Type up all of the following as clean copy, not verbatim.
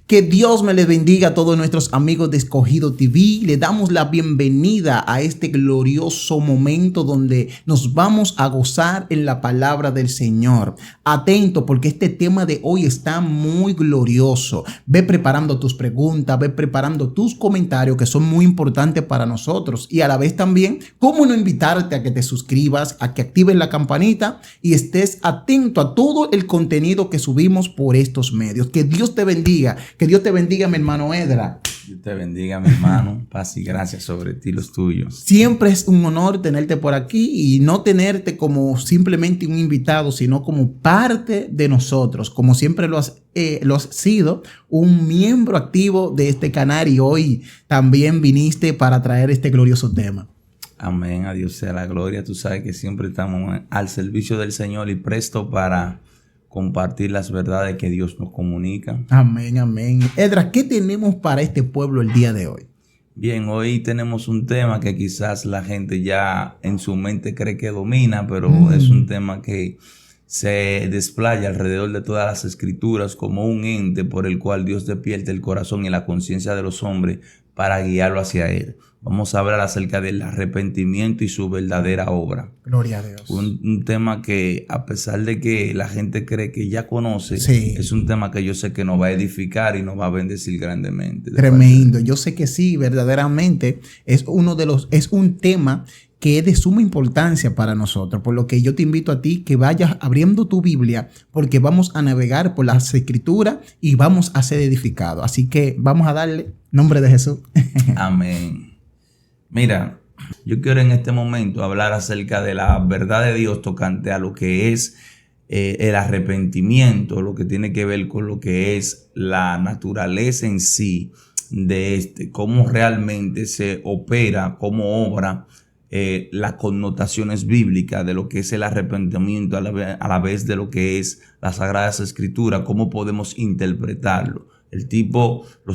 Que Dios me les bendiga a todos nuestros amigos de Escogido TV. Le damos la bienvenida a este glorioso momento donde nos vamos a gozar en la palabra del Señor. Atento, porque este tema de hoy está muy glorioso. Ve preparando tus preguntas, ve preparando tus comentarios que son muy importantes para nosotros. Y a la vez también, cómo no invitarte a que te suscribas, a que actives la campanita y estés atento a todo el contenido que subimos por estos medios. Que Dios te bendiga. Que Dios te bendiga, mi hermano Edra. Dios te bendiga, mi hermano. Paz y gracias sobre ti, los tuyos. Siempre es un honor tenerte por aquí y no tenerte como simplemente un invitado, sino como parte de nosotros. Como siempre lo has sido, un miembro activo de este canal, y hoy también viniste para traer este glorioso tema. Amén. A Dios sea la gloria. Tú sabes que siempre estamos al servicio del Señor y presto para compartir las verdades que Dios nos comunica. Amén, amén. Edra, ¿qué tenemos para este pueblo el día de hoy? Bien, hoy tenemos un tema que quizás la gente ya en su mente cree que domina, pero es un tema que se desplaya alrededor de todas las escrituras como un ente por el cual Dios despierta el corazón y la conciencia de los hombres para guiarlo hacia Él. Vamos a hablar acerca del arrepentimiento y su verdadera obra. Gloria a Dios. Un tema que, a pesar de que la gente cree que ya conoce, sí, es un tema que yo sé que nos va a edificar y nos va a bendecir grandemente. Tremendo. Yo sé que sí, verdaderamente es un tema que es de suma importancia para nosotros, por lo que yo te invito a ti que vayas abriendo tu Biblia, porque vamos a navegar por las escrituras y vamos a ser edificados. Así que vamos a darle nombre de Jesús. Amén. Mira, yo quiero en este momento hablar acerca de la verdad de Dios tocante a lo que es el arrepentimiento, lo que tiene que ver con lo que es la naturaleza en sí de cómo realmente se opera, cómo obra las connotaciones bíblicas de lo que es el arrepentimiento a la vez de lo que es las Sagradas Escrituras, cómo podemos interpretarlo. Los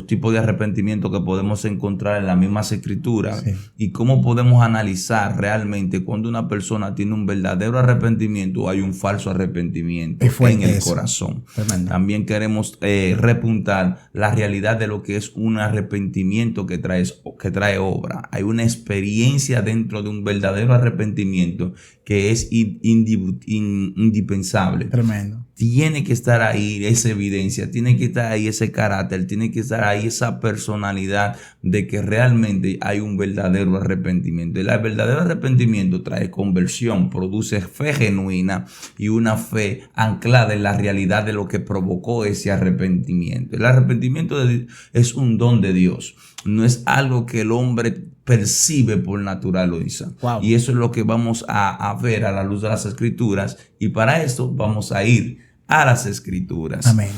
tipos de arrepentimiento que podemos encontrar en las mismas escrituras, sí, y cómo podemos analizar realmente cuando una persona tiene un verdadero arrepentimiento o hay un falso arrepentimiento en el corazón. Tremendo. También queremos repuntar la realidad de lo que es un arrepentimiento que trae obra. Hay una experiencia dentro de un verdadero arrepentimiento que es indispensable. Tremendo. Tiene que estar ahí esa evidencia, tiene que estar ahí ese carácter, tiene que estar ahí esa personalidad de que realmente hay un verdadero arrepentimiento. El verdadero arrepentimiento trae conversión, produce fe genuina y una fe anclada en la realidad de lo que provocó ese arrepentimiento. El arrepentimiento es un don de Dios, no es algo que el hombre percibe por naturaleza. Wow. Y eso es lo que vamos a ver a la luz de las escrituras, y para esto vamos a ir a las escrituras. Amén.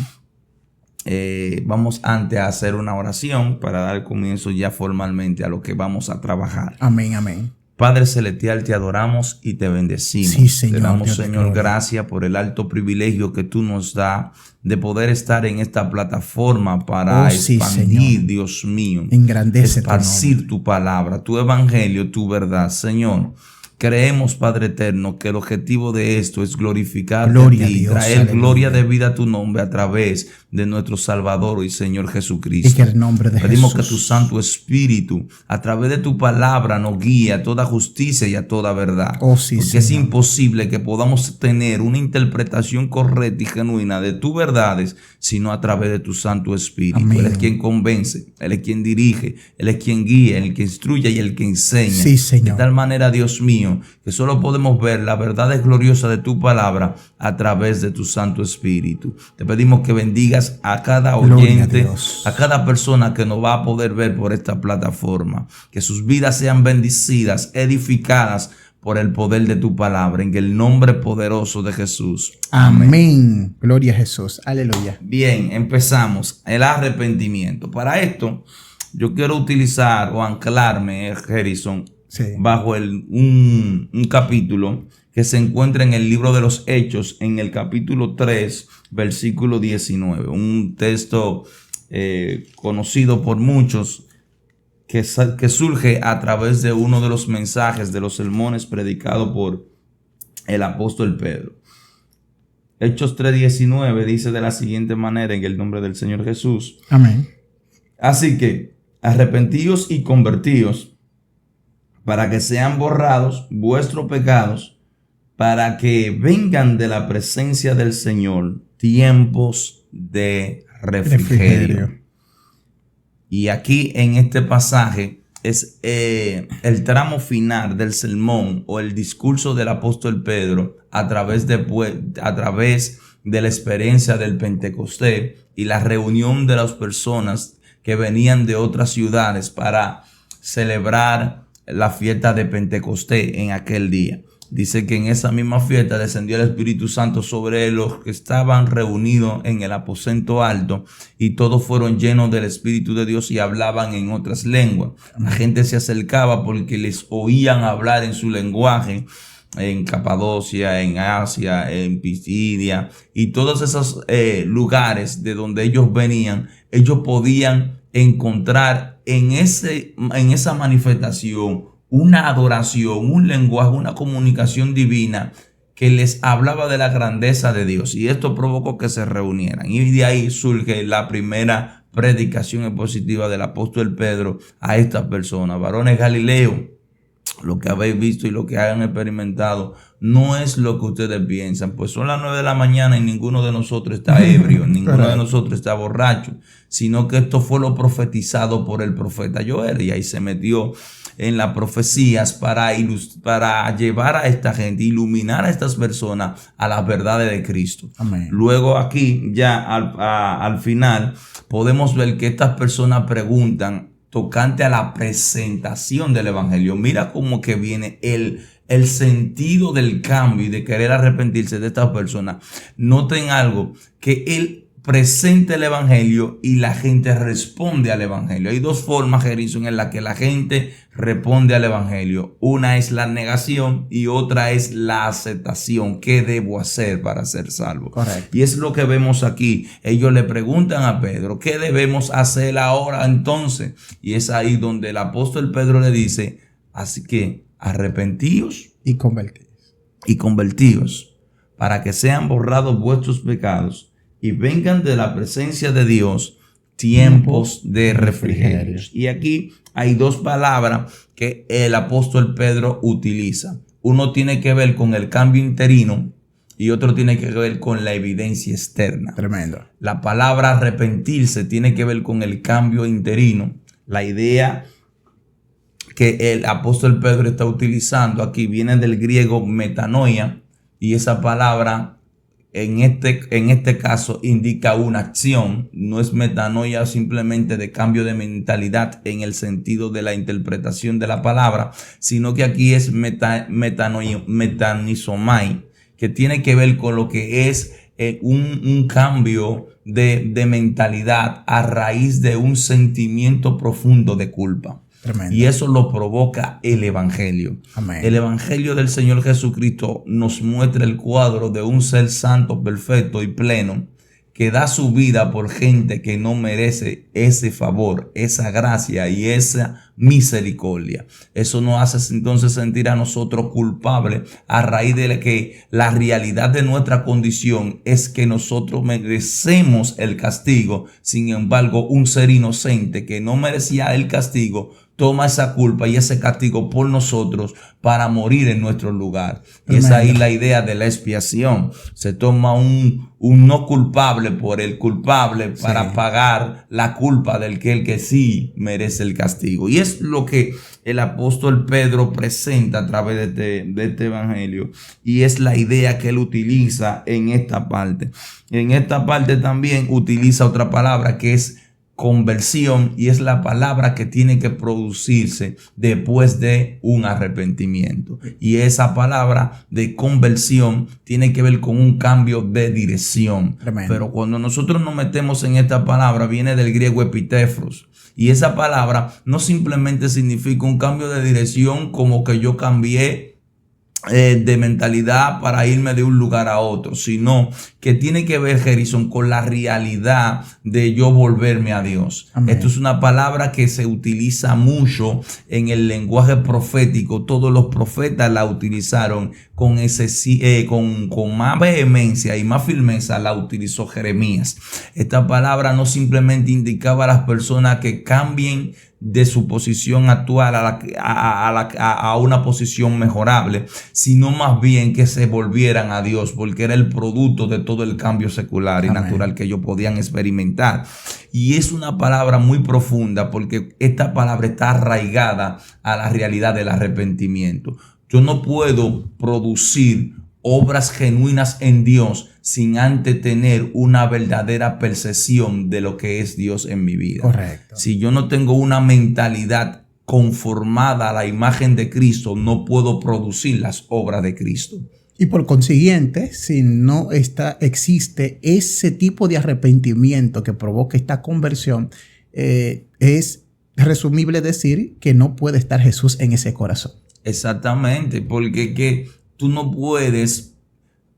Vamos antes a hacer una oración para dar comienzo ya formalmente a lo que vamos a trabajar. Amén, amén. Padre celestial, te adoramos y te bendecimos. Sí, Señor, te damos, Señor, gracias por el alto privilegio que tú nos das de poder estar en esta plataforma para expandir, sí, Dios mío, esparcir tu palabra, tu evangelio, tu verdad, Señor. Creemos, Padre eterno, que el objetivo de esto es glorificarte a ti, traer gloria de vida a tu nombre a través de nuestro Salvador y Señor Jesucristo. Y que el nombre de Pedimos Jesús, que tu Santo Espíritu, a través de tu palabra, nos guíe a toda justicia y a toda verdad. Sí, porque es imposible que podamos tener una interpretación correcta y genuina de tus verdades, sino a través de tu Santo Espíritu. Amén. Él es quien convence, Él es quien dirige, Él es quien guía, el que instruye y el que enseña. Sí, Señor. De tal manera, Dios mío, que solo podemos ver la verdad gloriosa de tu palabra a través de tu Santo Espíritu. Te pedimos que bendigas a cada oyente, a cada persona que nos va a poder ver por esta plataforma, que sus vidas sean bendecidas, edificadas por el poder de tu palabra, en el nombre poderoso de Jesús. Amén. Gloria a Jesús. Aleluya. Bien, empezamos. El arrepentimiento. Para esto, yo quiero utilizar o anclarme, Harrison, sí, bajo un capítulo que se encuentra en el libro de los Hechos, en el capítulo 3, versículo 19. Un texto conocido por muchos que surge a través de uno de los mensajes de los sermones predicados por el apóstol Pedro. Hechos 3:19 dice de la siguiente manera en el nombre del Señor Jesús. Amén. Así que arrepentíos y convertíos para que sean borrados vuestros pecados, para que vengan de la presencia del Señor tiempos de refrigerio. Y aquí en este pasaje es el tramo final del sermón o el discurso del apóstol Pedro a través de la experiencia del Pentecostés y la reunión de las personas que venían de otras ciudades para celebrar la fiesta de Pentecostés en aquel día. Dice que en esa misma fiesta descendió el Espíritu Santo sobre los que estaban reunidos en el aposento alto, y todos fueron llenos del Espíritu de Dios y hablaban en otras lenguas. La gente se acercaba porque les oían hablar en su lenguaje, en Capadocia, en Asia, en Pisidia, y todos esos lugares de donde ellos venían, ellos podían encontrar en esa manifestación una adoración, un lenguaje, una comunicación divina que les hablaba de la grandeza de Dios. Y esto provocó que se reunieran. Y de ahí surge la primera predicación expositiva del apóstol Pedro a estas personas. Varones Galileos, lo que habéis visto y lo que hayan experimentado no es lo que ustedes piensan, pues son las 9 de la mañana y ninguno de nosotros está ebrio, ninguno de nosotros está borracho, sino que esto fue lo profetizado por el profeta Joel, y ahí se metió en las profecías para llevar a esta gente, iluminar a estas personas a las verdades de Cristo. Amén. Luego aquí ya al final podemos ver que estas personas preguntan tocante a la presentación del evangelio. Mira cómo que viene el sentido del cambio y de querer arrepentirse de estas personas. Noten algo, que él presenta el evangelio y la gente responde al evangelio. Hay dos formas, Gerson, en las que la gente responde al evangelio. Una es la negación y otra es la aceptación. ¿Qué debo hacer para ser salvo? Correcto. Y es lo que vemos aquí. Ellos le preguntan a Pedro, ¿qué debemos hacer ahora entonces? Y es ahí donde el apóstol Pedro le dice, así que arrepentíos y convertíos para que sean borrados vuestros pecados y vengan de la presencia de Dios tiempos de refrigerio. Y aquí hay dos palabras que el apóstol Pedro utiliza. Uno tiene que ver con el cambio interino y otro tiene que ver con la evidencia externa. Tremendo. La palabra arrepentirse tiene que ver con el cambio interino. La idea que el apóstol Pedro está utilizando aquí viene del griego metanoia, y esa palabra en este caso indica una acción. No es metanoia simplemente de cambio de mentalidad en el sentido de la interpretación de la palabra, sino que aquí es metanizomai, que tiene que ver con lo que es un cambio de mentalidad a raíz de un sentimiento profundo de culpa. Tremendo. Y eso lo provoca el evangelio. Amén. El evangelio del Señor Jesucristo nos muestra el cuadro de un ser santo, perfecto y pleno, que da su vida por gente que no merece ese favor, esa gracia y esa misericordia. Eso nos hace entonces sentir a nosotros culpables a raíz de que la realidad de nuestra condición es que nosotros merecemos el castigo. Sin embargo, un ser inocente que no merecía el castigo toma esa culpa y ese castigo por nosotros para morir en nuestro lugar. Y es ahí la idea de la expiación. Se toma un no culpable por el culpable para pagar la culpa del que sí merece el castigo. Y es lo que el apóstol Pedro presenta a través de este evangelio. Y es la idea que él utiliza en esta parte. En esta parte también utiliza otra palabra que es conversión, y es la palabra que tiene que producirse después de un arrepentimiento. Y esa palabra de conversión tiene que ver con un cambio de dirección. Tremendo. Pero cuando nosotros nos metemos en esta palabra, viene del griego epitefros. Y esa palabra no simplemente significa un cambio de dirección, como que yo cambié de mentalidad para irme de un lugar a otro, sino que tiene que ver, Gerson, con la realidad de yo volverme a Dios. Amén. Esto es una palabra que se utiliza mucho en el lenguaje profético. Todos los profetas la utilizaron con más vehemencia y más firmeza la utilizó Jeremías. Esta palabra no simplemente indicaba a las personas que cambien de su posición actual a una posición mejorable, sino más bien que se volvieran a Dios, porque era el producto de todo el cambio secular y natural que ellos podían experimentar. Y es una palabra muy profunda, porque esta palabra está arraigada a la realidad del arrepentimiento. Yo no puedo producir obras genuinas en Dios sin antes tener una verdadera percepción de lo que es Dios en mi vida. Correcto. Si yo no tengo una mentalidad conformada a la imagen de Cristo, no puedo producir las obras de Cristo. Y por consiguiente, si no existe ese tipo de arrepentimiento que provoca esta conversión, es resumible decir que no puede estar Jesús en ese corazón. Exactamente, porque tú no puedes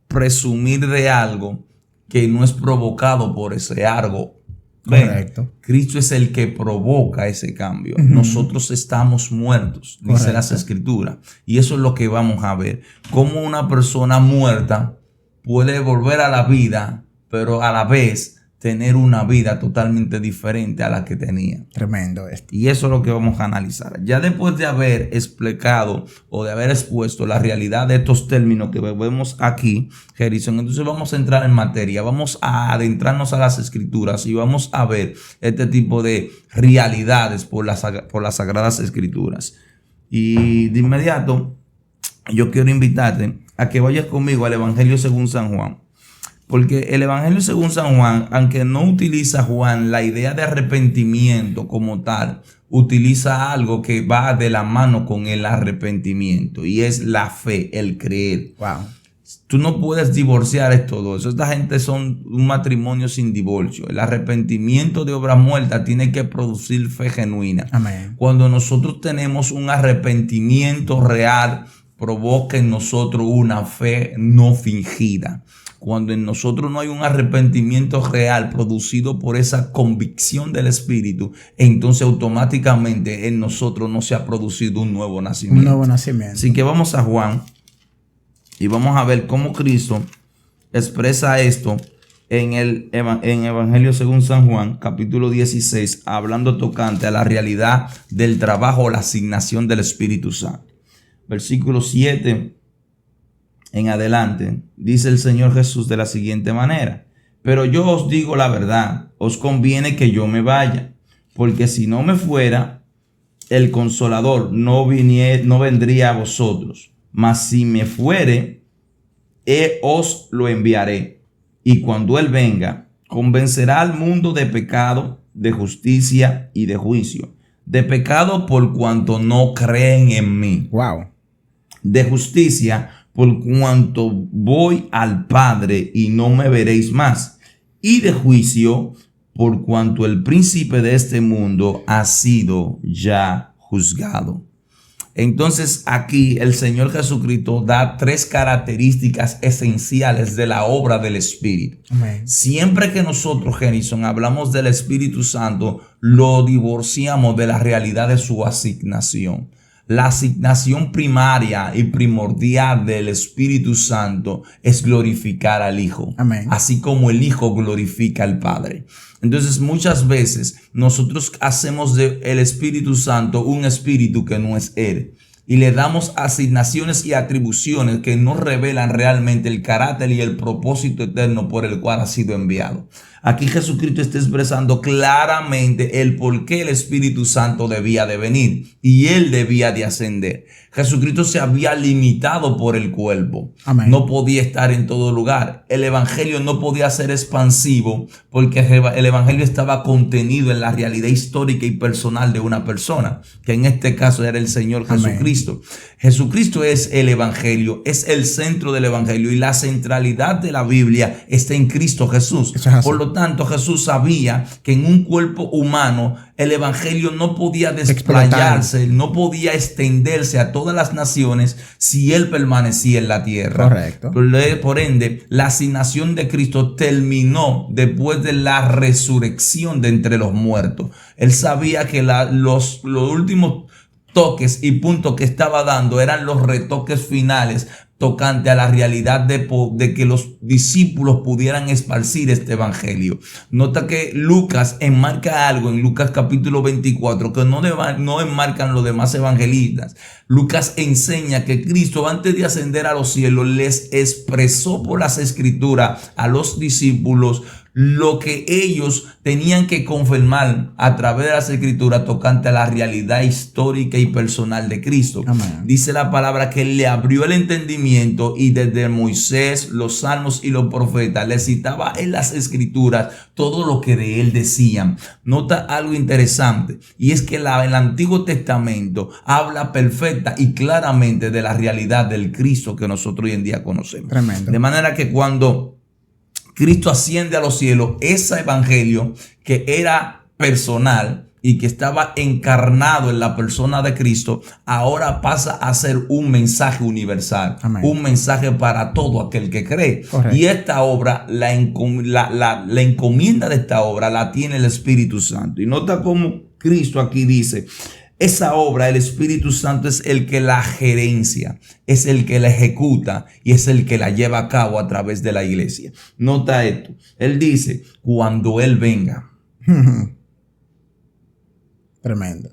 presumir de algo que no es provocado por ese algo. Correcto. Cristo es el que provoca ese cambio. Nosotros estamos muertos, dice las Escrituras. Y eso es lo que vamos a ver. Cómo una persona muerta puede volver a la vida, pero a la vez tener una vida totalmente diferente a la que tenía. Tremendo esto. Y eso es lo que vamos a analizar. Ya después de haber explicado o de haber expuesto la realidad de estos términos que vemos aquí, Gerson, entonces vamos a entrar en materia. Vamos a adentrarnos a las Escrituras y vamos a ver este tipo de realidades por las Sagradas Escrituras. Y de inmediato, yo quiero invitarte a que vayas conmigo al Evangelio según San Juan. Porque el Evangelio según San Juan, aunque no utiliza Juan la idea de arrepentimiento como tal, utiliza algo que va de la mano con el arrepentimiento, y es la fe, el creer. Wow. Tú no puedes divorciar todo eso. Esta gente son un matrimonio sin divorcio. El arrepentimiento de obra muerta tiene que producir fe genuina. Amén. Cuando nosotros tenemos un arrepentimiento real, provoca en nosotros una fe no fingida. Cuando en nosotros no hay un arrepentimiento real producido por esa convicción del Espíritu, entonces automáticamente en nosotros no se ha producido un nuevo nacimiento. Un nuevo nacimiento. Así que vamos a Juan y vamos a ver cómo Cristo expresa esto en Evangelio según San Juan, capítulo 16, hablando tocante a la realidad del trabajo o la asignación del Espíritu Santo. Versículo 7 en adelante, dice el Señor Jesús de la siguiente manera: pero yo os digo la verdad, os conviene que yo me vaya, porque si no me fuera, el Consolador no vendría a vosotros, mas si me fuere, os lo enviaré. Y cuando Él venga, convencerá al mundo de pecado, de justicia y de juicio. De pecado por cuanto no creen en mí. Wow. De justicia por cuanto voy al Padre y no me veréis más. Y de juicio por cuanto el príncipe de este mundo ha sido ya juzgado. Entonces aquí el Señor Jesucristo da tres características esenciales de la obra del Espíritu. Amén. Siempre que nosotros, Gerson, hablamos del Espíritu Santo, lo divorciamos de la realidad de su asignación. La asignación primaria y primordial del Espíritu Santo es glorificar al Hijo. Amén. Así como el Hijo glorifica al Padre. Entonces muchas veces nosotros hacemos del Espíritu Santo un espíritu que no es Él. Y le damos asignaciones y atribuciones que no revelan realmente el carácter y el propósito eterno por el cual ha sido enviado. Aquí Jesucristo está expresando claramente el por qué el Espíritu Santo debía de venir y Él debía de ascender. Jesucristo se había limitado por el cuerpo. Amén. No podía estar en todo lugar. El Evangelio no podía ser expansivo porque el Evangelio estaba contenido en la realidad histórica y personal de una persona, que en este caso era el Señor Jesucristo. Amén. Jesucristo es el Evangelio, es el centro del Evangelio, y la centralidad de la Biblia está en Cristo Jesús. Por lo tanto, Jesús sabía que en un cuerpo humano el Evangelio no podía desplayarse, no podía extenderse a todas las naciones si Él permanecía en la tierra. Correcto. Por ende, la asignación de Cristo terminó después de la resurrección de entre los muertos. Él sabía que los últimos toques y puntos que estaba dando eran los retoques finales tocante a la realidad de que los discípulos pudieran esparcir este evangelio. Nota que Lucas enmarca algo en Lucas capítulo 24 que no enmarcan los demás evangelistas. Lucas enseña que Cristo, antes de ascender a los cielos, les expresó por las escrituras a los discípulos lo que ellos tenían que confirmar a través de las escrituras tocante a la realidad histórica y personal de Cristo. Amén. Dice la palabra que le abrió el entendimiento y desde Moisés, los salmos y los profetas le citaba en las escrituras todo lo que de él decían. Nota algo interesante, y es que el Antiguo Testamento habla perfecta y claramente de la realidad del Cristo que nosotros hoy en día conocemos. Tremendo. De manera que cuando Cristo asciende a los cielos, ese evangelio que era personal y que estaba encarnado en la persona de Cristo, ahora pasa a ser un mensaje universal. Amén. Un mensaje para todo aquel que cree. Correcto. Y esta obra, la encomienda de esta obra la tiene el Espíritu Santo. Y nota cómo Cristo aquí dice: esa obra, el Espíritu Santo es el que la gerencia, es el que la ejecuta y es el que la lleva a cabo a través de la iglesia. Nota esto. Él dice, cuando Él venga. Tremendo.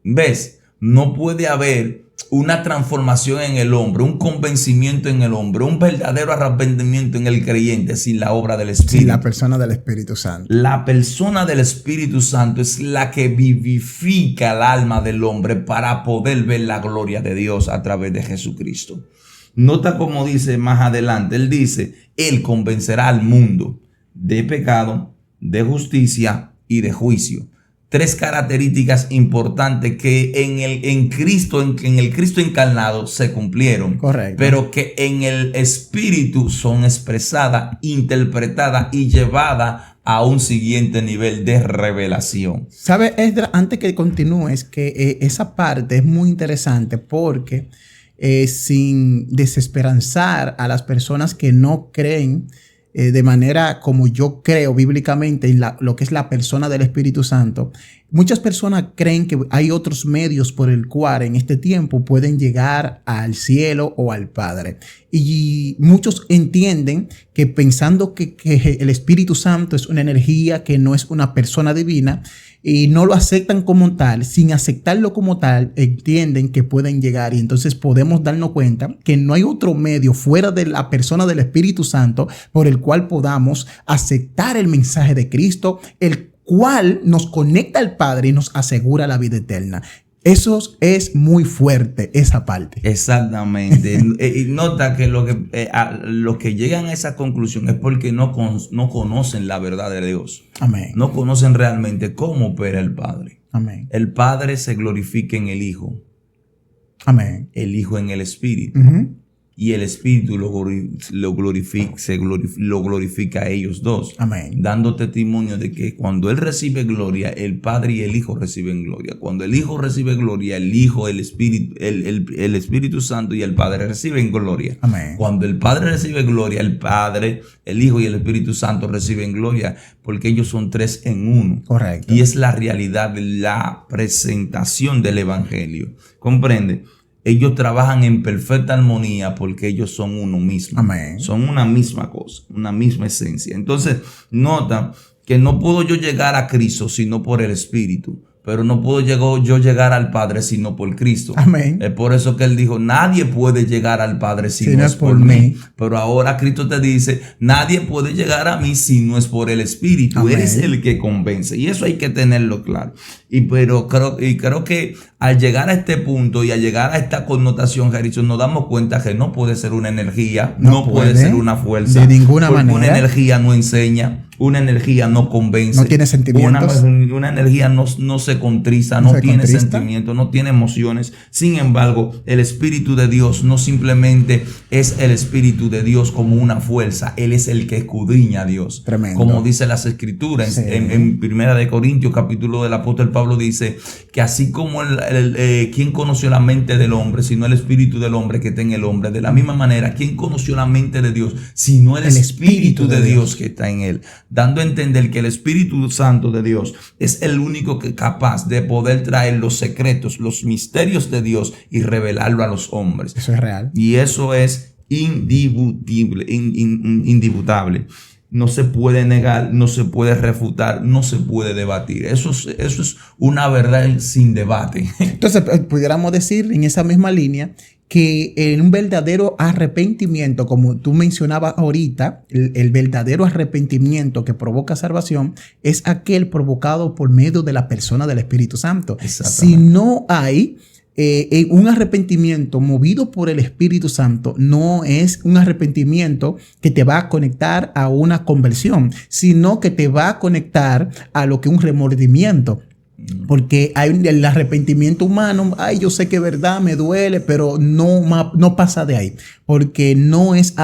¿Ves? No puede haber una transformación en el hombre, un convencimiento en el hombre, un verdadero arrepentimiento en el creyente sin la obra del Espíritu. Sin la persona del Espíritu Santo. La persona del Espíritu Santo es la que vivifica el alma del hombre para poder ver la gloria de Dios a través de Jesucristo. Nota cómo dice más adelante. Él dice, Él convencerá al mundo de pecado, de justicia y de juicio. Tres características importantes que en el Cristo encarnado se cumplieron. Correcto. Pero que en el Espíritu son expresadas, interpretadas y llevadas a un siguiente nivel de revelación. ¿Sabe, Esdras? Antes que continúes, que esa parte es muy interesante porque sin desesperanzar a las personas que no creen de manera como yo creo bíblicamente en lo que es la persona del Espíritu Santo, muchas personas creen que hay otros medios por el cual en este tiempo pueden llegar al cielo o al Padre. Y muchos entienden que pensando que el Espíritu Santo es una energía que no es una persona divina, y no lo aceptan como tal. Sin aceptarlo como tal, entienden que pueden llegar, y entonces podemos darnos cuenta que no hay otro medio fuera de la persona del Espíritu Santo por el cual podamos aceptar el mensaje de Cristo, el cual nos conecta al Padre y nos asegura la vida eterna. Eso es muy fuerte, esa parte. Exactamente. Y nota que los que llegan a esa conclusión es porque no conocen la verdad de Dios. Amén. No conocen realmente cómo opera el Padre. Amén. El Padre se glorifica en el Hijo. Amén. El Hijo en el Espíritu. Y el Espíritu lo glorifica a ellos dos. Amén. Dando testimonio de que cuando Él recibe gloria, el Padre y el Hijo reciben gloria. Cuando el Hijo recibe gloria, el Hijo, el Espíritu Santo y el Padre reciben gloria. Amén. Cuando el Padre recibe gloria, el Padre, el Hijo y el Espíritu Santo reciben gloria, porque ellos son tres en uno. Correcto. Y es la realidad de la presentación del Evangelio. ¿Comprende? Ellos trabajan en perfecta armonía porque ellos son uno mismo. Amén. Son una misma cosa, una misma esencia. Entonces, nota que no puedo yo llegar a Cristo sino por el Espíritu. Pero no puedo yo llegar al Padre sino por Cristo. Amén. Es por eso que Él dijo, nadie puede llegar al Padre si no es por mí. Pero ahora Cristo te dice, nadie puede llegar a mí si no es por el Espíritu. Amén. Él es el que convence. Y eso hay que tenerlo claro. Pero creo que al llegar a este punto y al llegar a esta connotación, Harrison, nos damos cuenta que no puede ser una energía, no puede ser una fuerza. De ninguna manera. Una energía no enseña. Una energía no convence. No tiene sentimientos. Una energía no se contrista, no tiene sentimientos, no tiene emociones. Sin embargo, el Espíritu de Dios no simplemente es el Espíritu de Dios como una fuerza. Él es el que escudriña a Dios. Tremendo. Como dice las Escrituras. Sí. En 1 Corintios, capítulo del apóstol Pablo dice que así como ¿quién conoció la mente del hombre, sino el Espíritu del hombre que está en el hombre? De la misma manera, ¿quién conoció la mente de Dios, sino el Espíritu de Dios que está en él? Dando a entender que el Espíritu Santo de Dios es el único que es capaz de poder traer los secretos, los misterios de Dios y revelarlo a los hombres. Eso es real. Y eso es indiscutible. No se puede negar, no se puede refutar, no se puede debatir. Eso es una verdad sin debate. Entonces, pudiéramos decir en esa misma línea que en un verdadero arrepentimiento, como tú mencionabas ahorita, el verdadero arrepentimiento que provoca salvación es aquel provocado por medio de la persona del Espíritu Santo. Si no hay un arrepentimiento movido por el Espíritu Santo, no es un arrepentimiento que te va a conectar a una conversión, sino que te va a conectar a lo que es un remordimiento. Porque hay el arrepentimiento humano, ay, yo sé que es verdad, me duele, pero no pasa de ahí, porque no es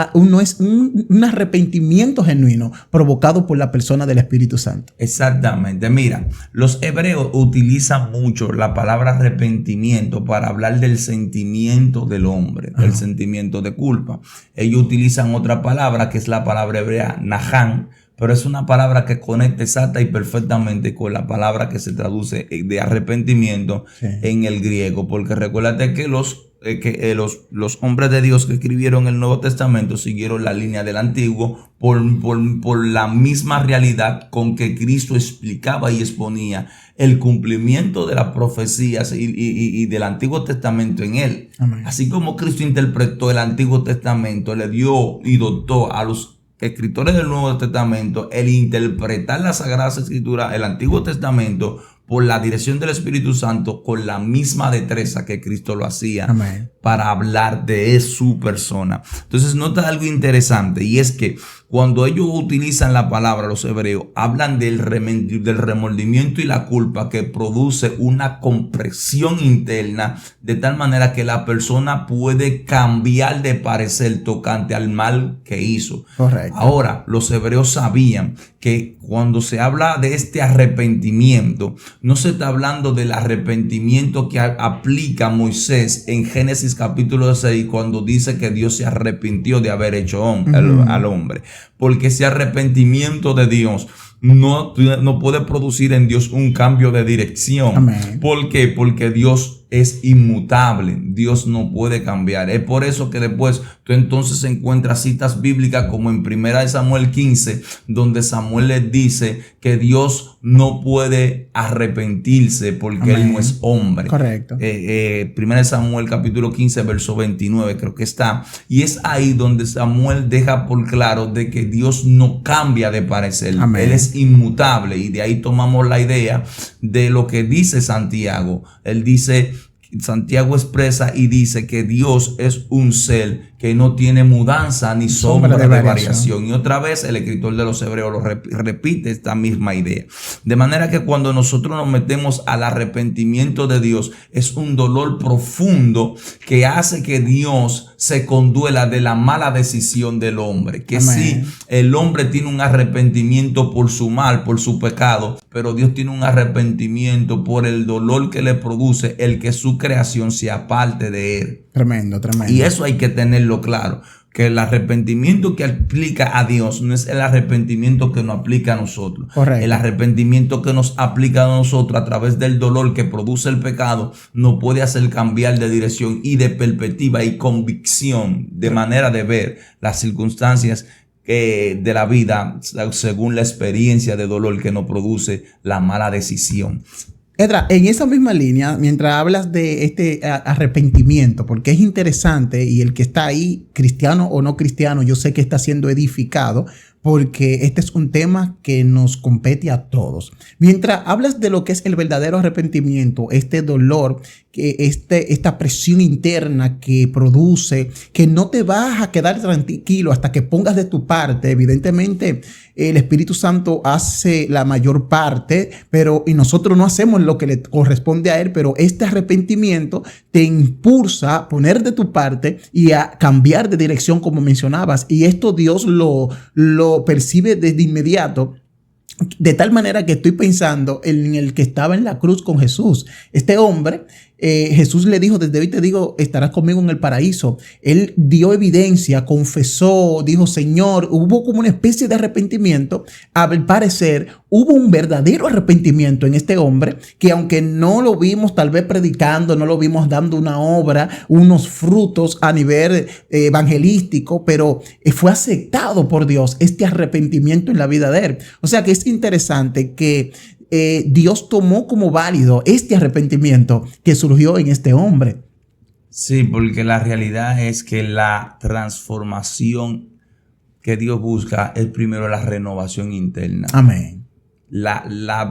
un arrepentimiento genuino provocado por la persona del Espíritu Santo. Exactamente. Mira, los hebreos utilizan mucho la palabra arrepentimiento para hablar del sentimiento del hombre, del sentimiento de culpa. Ellos utilizan otra palabra que es la palabra hebrea nahan, pero es una palabra que conecta exacta y perfectamente con la palabra que se traduce de arrepentimiento en el griego. Porque recuérdate que los hombres de Dios que escribieron el Nuevo Testamento siguieron la línea del Antiguo por la misma realidad con que Cristo explicaba y exponía el cumplimiento de las profecías y del Antiguo Testamento en él. Amén. Así como Cristo interpretó el Antiguo Testamento, le dio y dotó a los escritores del Nuevo Testamento el interpretar las Sagradas Escrituras, el Antiguo Testamento, por la dirección del Espíritu Santo, con la misma destreza que Cristo lo hacía. Amén. Para hablar de su persona. Entonces nota algo interesante, y es que cuando ellos utilizan la palabra, los hebreos, hablan del remordimiento y la culpa que produce una compresión interna, de tal manera que la persona puede cambiar de parecer tocante al mal que hizo. Correcto. Ahora, los hebreos sabían que cuando se habla de este arrepentimiento, no se está hablando del arrepentimiento que aplica Moisés en Génesis capítulo 6, cuando dice que Dios se arrepintió de haber hecho al hombre. Porque ese arrepentimiento de Dios no puede producir en Dios un cambio de dirección. Amén. ¿Por qué? Porque Dios es inmutable. Dios no puede cambiar. Es por eso que después tú entonces encuentras citas bíblicas como en 1 Samuel 15, donde Samuel les dice que Dios no puede arrepentirse porque Amén. Él no es hombre. Correcto. 1 Samuel capítulo 15, verso 29 creo que está. Y es ahí donde Samuel deja por claro de que Dios no cambia de parecer. Amén. Él es inmutable, y de ahí tomamos la idea de lo que dice Santiago. Santiago expresa y dice que Dios es un ser que no tiene mudanza ni sombra de variación. Y otra vez el escritor de los Hebreos lo repite esta misma idea. De manera que cuando nosotros nos metemos al arrepentimiento de Dios, es un dolor profundo que hace que Dios se conduela de la mala decisión del hombre. Que Amén. Sí, el hombre tiene un arrepentimiento por su mal, por su pecado, pero Dios tiene un arrepentimiento por el dolor que le produce el que su creación se aparte de él. Tremendo, tremendo. Y eso hay que tenerlo claro, que el arrepentimiento que aplica a Dios no es el arrepentimiento que nos aplica a nosotros. Correcto. El arrepentimiento que nos aplica a nosotros a través del dolor que produce el pecado nos puede hacer cambiar de dirección y de perspectiva y convicción, de manera de ver las circunstancias de la vida según la experiencia de dolor que nos produce la mala decisión. Edra, en esa misma línea, mientras hablas de este arrepentimiento, porque es interesante, y el que está ahí, cristiano o no cristiano, yo sé que está siendo edificado, porque este es un tema que nos compete a todos. Mientras hablas de lo que es el verdadero arrepentimiento, este dolor, esta presión interna que produce, que no te vas a quedar tranquilo hasta que pongas de tu parte. Evidentemente, el Espíritu Santo hace la mayor parte, y nosotros no hacemos lo que le corresponde a Él, pero este arrepentimiento te impulsa a poner de tu parte y a cambiar de dirección, como mencionabas. Y esto Dios lo percibe desde inmediato, de tal manera que estoy pensando en el que estaba en la cruz con Jesús. Este hombre Jesús le dijo, desde hoy te digo, estarás conmigo en el paraíso. Él dio evidencia, confesó, dijo, Señor, hubo como una especie de arrepentimiento. Al parecer, hubo un verdadero arrepentimiento en este hombre, que aunque no lo vimos tal vez predicando, no lo vimos dando una obra, unos frutos a nivel evangelístico, pero fue aceptado por Dios este arrepentimiento en la vida de él. O sea que es interesante que Dios tomó como válido este arrepentimiento que surgió en este hombre. Sí, porque la realidad es que la transformación que Dios busca es primero la renovación interna. Amén.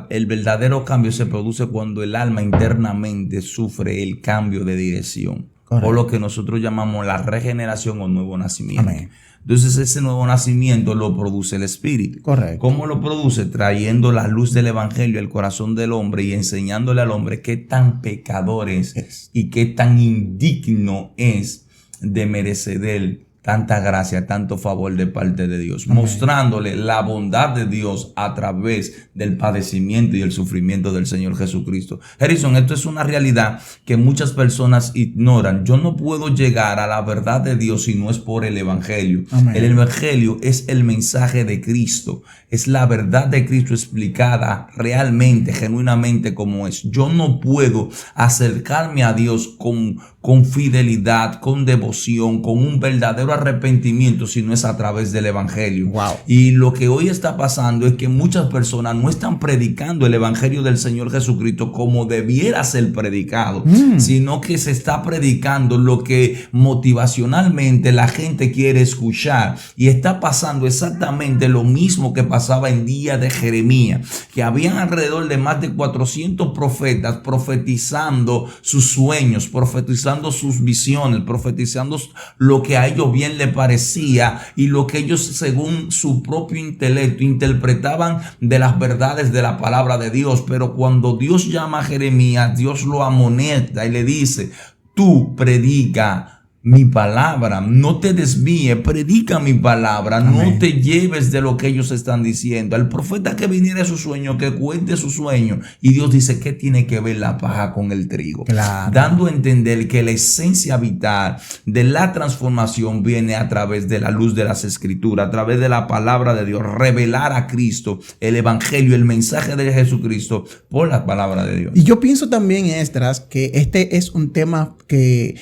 El verdadero cambio se produce cuando el alma internamente sufre el cambio de dirección. Correcto. O lo que nosotros llamamos la regeneración o nuevo nacimiento. Amén. Entonces ese nuevo nacimiento lo produce el Espíritu. Correcto. ¿Cómo lo produce? Trayendo la luz del Evangelio al corazón del hombre y enseñándole al hombre qué tan pecador es y qué tan indigno es de merecer tanta gracia, tanto favor de parte de Dios. Amén. Mostrándole la bondad de Dios a través del padecimiento y el sufrimiento del Señor Jesucristo. Harrison, esto es una realidad que muchas personas ignoran. Yo no puedo llegar a la verdad de Dios si no es por el Evangelio. Amén. El Evangelio es el mensaje de Cristo. Es la verdad de Cristo explicada realmente, genuinamente como es. Yo no puedo acercarme a Dios con fidelidad, con devoción, con un verdadero arrepentimiento si no es a través del Evangelio. Wow. Y lo que hoy está pasando es que muchas personas no están predicando el Evangelio del Señor Jesucristo como debiera ser predicado, sino que se está predicando lo que motivacionalmente la gente quiere escuchar. Y está pasando exactamente lo mismo que pasaba en día de Jeremías, que habían alrededor de más de 400 profetas profetizando sus sueños, profetizando sus visiones, profetizando lo que a ellos bien le parecía y lo que ellos según su propio intelecto interpretaban de las verdades de la palabra de Dios. Pero cuando Dios llama a Jeremías, Dios lo amonesta y le dice: tú predica mi palabra, no te desvíes, predica mi palabra. Amén. No te lleves de lo que ellos están diciendo. Al profeta que viniera su sueño, que cuente su sueño. Y Dios dice: ¿qué tiene que ver la paja con el trigo? Claro. Dando a entender que la esencia vital de la transformación viene a través de la luz de las Escrituras, a través de la palabra de Dios, revelar a Cristo, el Evangelio, el mensaje de Jesucristo por la palabra de Dios. Y yo pienso también, Esdras, que este es un tema que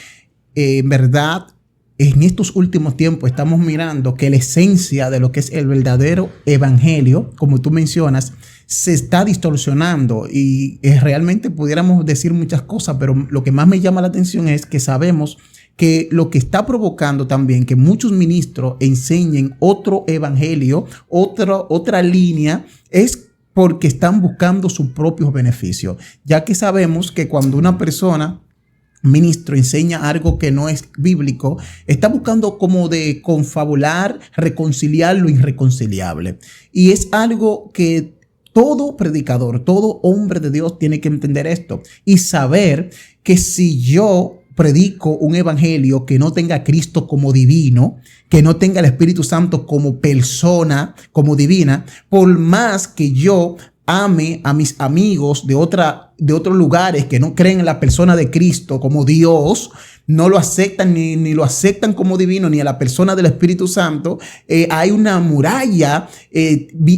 en verdad, en estos últimos tiempos estamos mirando que la esencia de lo que es el verdadero evangelio, como tú mencionas, se está distorsionando y realmente pudiéramos decir muchas cosas, pero lo que más me llama la atención es que sabemos que lo que está provocando también que muchos ministros enseñen otro evangelio, otra línea, es porque están buscando sus propios beneficios, ya que sabemos que cuando una persona ministro enseña algo que no es bíblico, está buscando como de confabular, reconciliar lo irreconciliable. Y es algo que todo predicador, todo hombre de Dios tiene que entender esto y saber que si yo predico un evangelio que no tenga a Cristo como divino, que no tenga el Espíritu Santo como persona, como divina, por más que yo ame a mis amigos de otros lugares que no creen en la persona de Cristo como Dios, no lo aceptan ni lo aceptan como divino, ni a la persona del Espíritu Santo, hay una muralla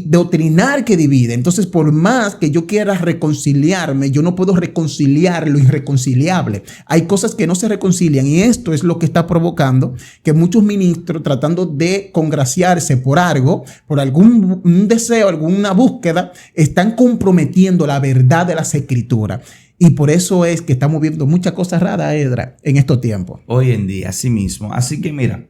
doctrinal que divide. Entonces, por más que yo quiera reconciliarme, yo no puedo reconciliar lo irreconciliable. Hay cosas que no se reconcilian y esto es lo que está provocando que muchos ministros, tratando de congraciarse por algo, por algún deseo, alguna búsqueda, están comprometiendo la verdad de las Escrituras. Y por eso es que estamos viendo muchas cosas raras, Edra, en estos tiempos. Hoy en día, así mismo. Así que mira,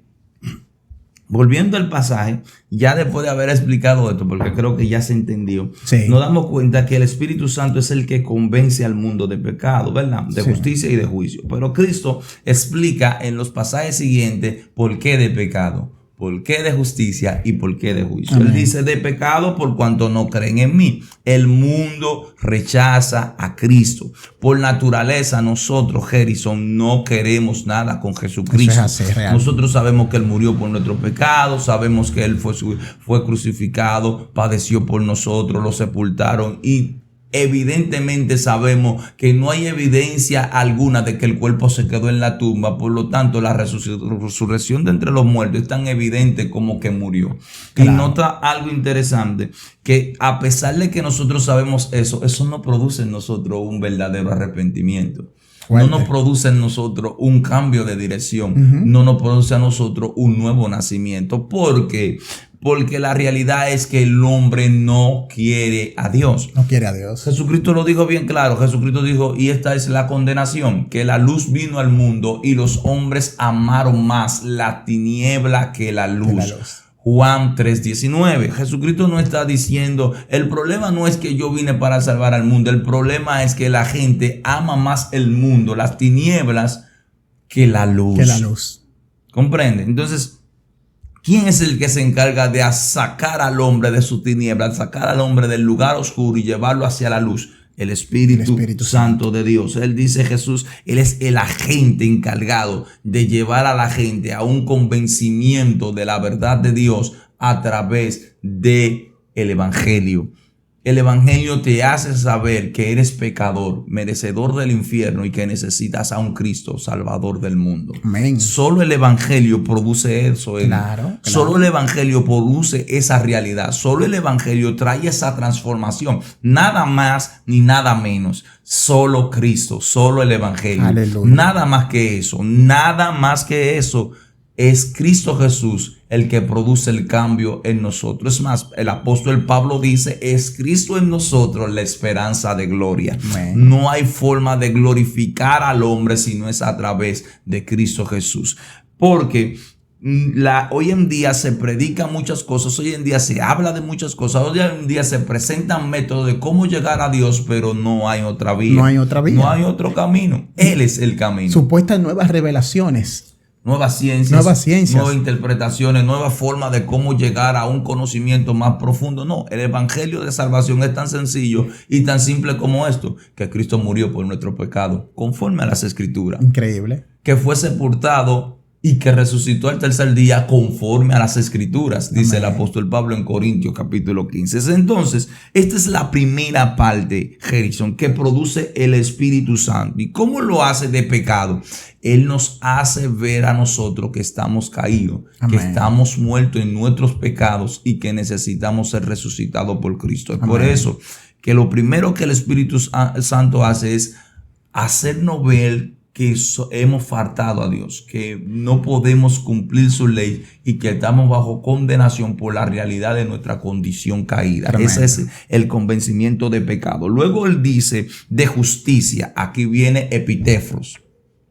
volviendo al pasaje, ya después de haber explicado esto, porque creo que ya se entendió, sí, nos damos cuenta que el Espíritu Santo es el que convence al mundo de pecado, ¿verdad? De justicia y de juicio. Pero Cristo explica en los pasajes siguientes por qué de pecado, por qué de justicia y por qué de juicio. Amén. Él dice: de pecado por cuanto no creen en mí. El mundo rechaza a Cristo. Por naturaleza nosotros, Harrison, no queremos nada con Jesucristo. Eso es así, nosotros sabemos que Él murió por nuestros pecados, sabemos que Él fue crucificado, padeció por nosotros, lo sepultaron y Evidentemente sabemos que no hay evidencia alguna de que el cuerpo se quedó en la tumba, por lo tanto la resurrección de entre los muertos es tan evidente como que murió. Claro. Y nota algo interesante, que a pesar de que nosotros sabemos eso no produce en nosotros un verdadero arrepentimiento. Fuerte. No nos produce en nosotros un cambio de dirección, no nos produce a nosotros un nuevo nacimiento. ¿Por qué? Porque la realidad es que el hombre no quiere a Dios. No quiere a Dios. Jesucristo lo dijo bien claro. Jesucristo dijo, y esta es la condenación, que la luz vino al mundo y los hombres amaron más la tiniebla que la luz. Juan 3:19. Jesucristo no está diciendo, el problema no es que yo vine para salvar al mundo, el problema es que la gente ama más el mundo, las tinieblas, que la luz. Que la luz. ¿Comprende? Entonces, ¿quién es el que se encarga de sacar al hombre de su tiniebla, sacar al hombre del lugar oscuro y llevarlo hacia la luz? El Espíritu Santo de Dios. Él dice, Jesús, Él es el agente encargado de llevar a la gente a un convencimiento de la verdad de Dios a través del Evangelio. El Evangelio te hace saber que eres pecador, merecedor del infierno y que necesitas a un Cristo, Salvador del mundo. Amén. Solo el Evangelio produce eso. Claro. Solo el Evangelio produce esa realidad. Solo el Evangelio trae esa transformación. Nada más ni nada menos. Solo Cristo, solo el Evangelio. Aleluya. Nada más que eso. Nada más que eso. Es Cristo Jesús el que produce el cambio en nosotros. Es más, el apóstol Pablo dice, es Cristo en nosotros la esperanza de gloria. Amén. No hay forma de glorificar al hombre si no es a través de Cristo Jesús. Porque hoy en día se predican muchas cosas, hoy en día se habla de muchas cosas, hoy en día se presentan métodos de cómo llegar a Dios, pero no hay otra vía. No hay otra vía. No hay otro camino. Él es el camino. Supuestas nuevas revelaciones. Nuevas ciencias, nuevas interpretaciones, nuevas formas de cómo llegar a un conocimiento más profundo. No, el evangelio de salvación es tan sencillo y tan simple como esto, que Cristo murió por nuestro pecado, conforme a las Escrituras. Increíble. Que fue sepultado y que resucitó al tercer día conforme a las Escrituras, dice el apóstol Pablo en Corintios capítulo 15. Entonces, esta es la primera parte, Gerson, que produce el Espíritu Santo. ¿Y cómo lo hace de pecado? Él nos hace ver a nosotros que estamos caídos, que estamos muertos en nuestros pecados y que necesitamos ser resucitados por Cristo. Es por eso que lo primero que el Espíritu Santo hace es hacernos ver que hemos faltado a Dios, que no podemos cumplir su ley y que estamos bajo condenación por la realidad de nuestra condición caída. Tremendo. Ese es el convencimiento de pecado. Luego él dice de justicia. Aquí viene epitefros.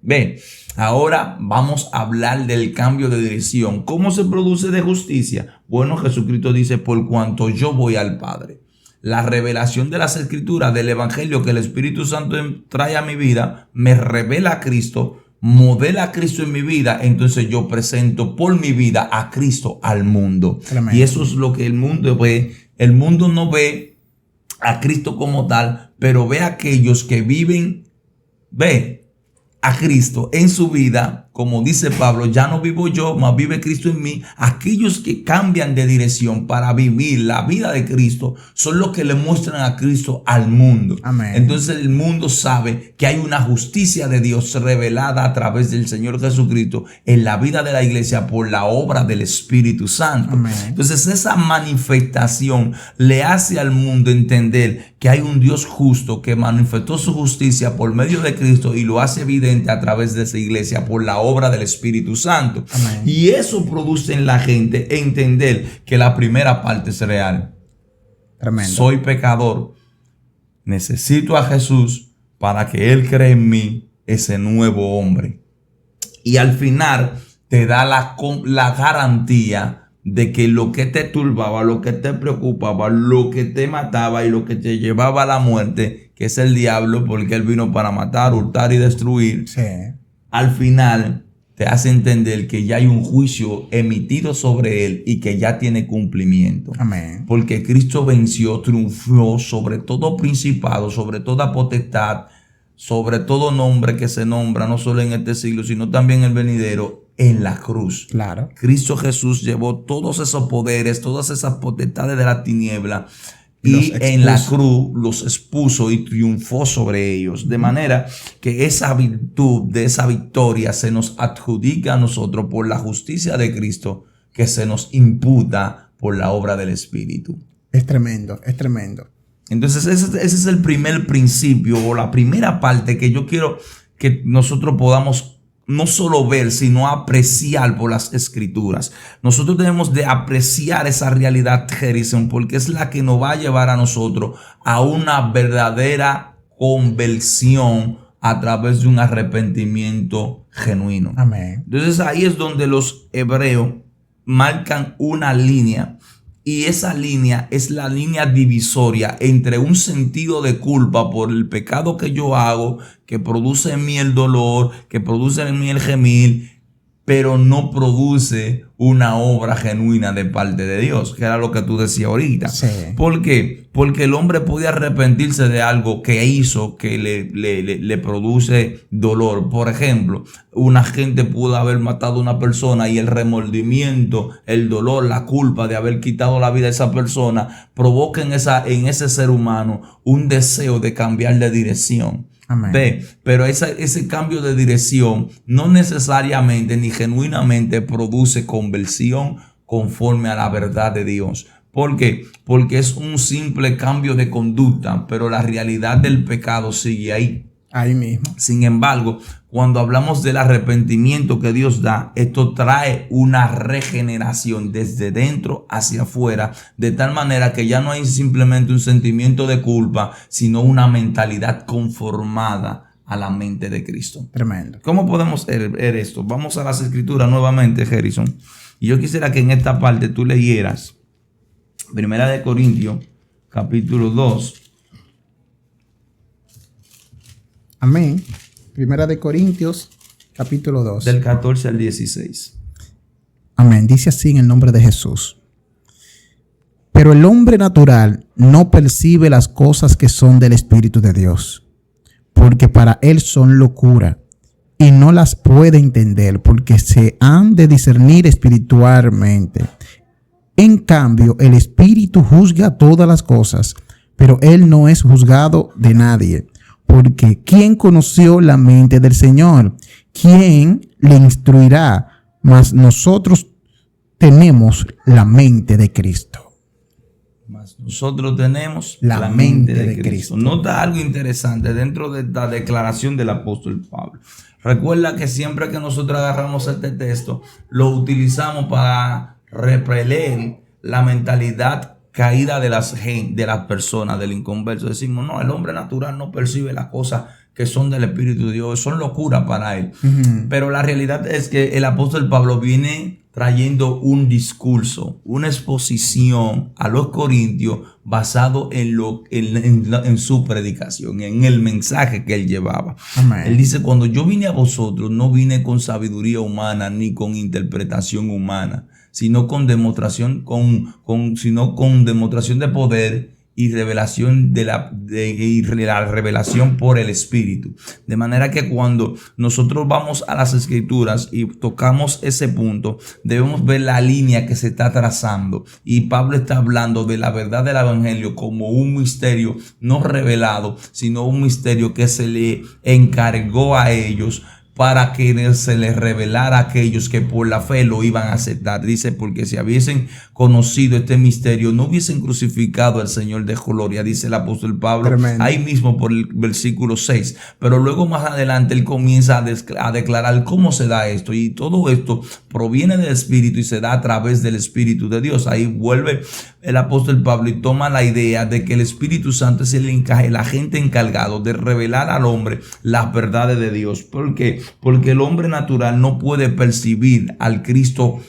Ven, ahora vamos a hablar del cambio de dirección. ¿Cómo se produce de justicia? Bueno, Jesucristo dice, por cuanto yo voy al Padre. La revelación de las Escrituras, del Evangelio que el Espíritu Santo trae a mi vida, me revela a Cristo, modela a Cristo en mi vida, entonces yo presento por mi vida a Cristo al mundo. Tremendo. Y eso es lo que el mundo ve. El mundo no ve a Cristo como tal, pero ve a aquellos que viven, ve a Cristo en su vida. Como dice Pablo, ya no vivo yo, mas vive Cristo en mí. Aquellos que cambian de dirección para vivir la vida de Cristo son los que le muestran a Cristo al mundo. Amén. Entonces el mundo sabe que hay una justicia de Dios revelada a través del Señor Jesucristo en la vida de la iglesia por la obra del Espíritu Santo. Amén. Entonces esa manifestación le hace al mundo entender que hay un Dios justo que manifestó su justicia por medio de Cristo y lo hace evidente a través de esa iglesia por la obra del Espíritu Santo. Amén. Y eso produce en la gente entender que la primera parte es real. Tremendo. Soy pecador, necesito a Jesús para que Él cree en mí, ese nuevo hombre. Y al final te da la garantía de que lo que te turbaba, lo que te preocupaba, lo que te mataba y lo que te llevaba a la muerte, que es el diablo, porque él vino para matar, hurtar y destruir. Sí. Al final te hace entender que ya hay un juicio emitido sobre él y que ya tiene cumplimiento. Amén. Porque Cristo venció, triunfó sobre todo principado, sobre toda potestad, sobre todo nombre que se nombra, no solo en este siglo, sino también en el venidero, en la cruz. Claro. Cristo Jesús llevó todos esos poderes, todas esas potestades de la tiniebla y en la cruz los expuso y triunfó sobre ellos. De manera que esa virtud de esa victoria se nos adjudica a nosotros por la justicia de Cristo, que se nos imputa por la obra del Espíritu. Es tremendo, es tremendo. Entonces ese es el primer principio o la primera parte que yo quiero que nosotros podamos no solo ver, sino apreciar por las Escrituras. Nosotros debemos de apreciar esa realidad, Harrison, porque es la que nos va a llevar a nosotros a una verdadera conversión a través de un arrepentimiento genuino. Amén. Entonces ahí es donde los hebreos marcan una línea, y esa línea es la línea divisoria entre un sentido de culpa por el pecado que yo hago, que produce en mí el dolor, que produce en mí el gemir, pero no produce una obra genuina de parte de Dios, que era lo que tú decías ahorita. Sí. ¿Por qué? Porque el hombre puede arrepentirse de algo que hizo que le produce dolor. Por ejemplo, una gente pudo haber matado a una persona y el remordimiento, el dolor, la culpa de haber quitado la vida a esa persona provoca en ese ser humano un deseo de cambiar de dirección. Amén. Ve, pero ese cambio de dirección no necesariamente ni genuinamente produce conversión conforme a la verdad de Dios. ¿Por qué? Porque es un simple cambio de conducta, pero la realidad del pecado sigue ahí. Ahí mismo. Sin embargo, cuando hablamos del arrepentimiento que Dios da, esto trae una regeneración desde dentro hacia afuera, de tal manera que ya no hay simplemente un sentimiento de culpa, sino una mentalidad conformada a la mente de Cristo. Tremendo. ¿Cómo podemos ver esto? Vamos a las Escrituras nuevamente, Harrison. Y yo quisiera que en esta parte tú leyeras 1 Corintios, capítulo 2. Amén. 1 Corintios, capítulo 2. Del 14 al 16. Amén. Dice así en el nombre de Jesús. Pero el hombre natural no percibe las cosas que son del Espíritu de Dios, porque para él son locura, y no las puede entender, porque se han de discernir espiritualmente. En cambio, el Espíritu juzga todas las cosas, pero él no es juzgado de nadie. Porque ¿quién conoció la mente del Señor? ¿Quién le instruirá? Mas nosotros tenemos la mente de Cristo. Nosotros tenemos la mente de Cristo. Nota algo interesante dentro de la declaración del apóstol Pablo. Recuerda que siempre que nosotros agarramos este texto, lo utilizamos para repeler la mentalidad caída de las personas, del inconverso. Decimos, no, el hombre natural no percibe las cosas que son del Espíritu de Dios, son locura para él. Pero la realidad es que el apóstol Pablo viene trayendo un discurso, una exposición a los corintios basado en su predicación, en el mensaje que él llevaba. Amén. Él dice, cuando yo vine a vosotros, no vine con sabiduría humana ni con interpretación humana, sino con demostración, sino con demostración de poder y revelación de la revelación por el Espíritu. De manera que cuando nosotros vamos a las Escrituras y tocamos ese punto, debemos ver la línea que se está trazando. Y Pablo está hablando de la verdad del Evangelio como un misterio no revelado, sino un misterio que se le encargó a ellos para que se les revelara a aquellos que por la fe lo iban a aceptar. Dice, porque si hubiesen conocido este misterio, no hubiesen crucificado al Señor de gloria, dice el apóstol Pablo. Tremendo. Ahí mismo por el versículo 6. Pero luego más adelante él comienza a declarar cómo se da esto. Y todo esto proviene del Espíritu y se da a través del Espíritu de Dios. Ahí vuelve el apóstol Pablo y toma la idea de que el Espíritu Santo es el agente encargado de revelar al hombre las verdades de Dios. ¿Por qué? Porque el hombre natural no puede percibir al Cristo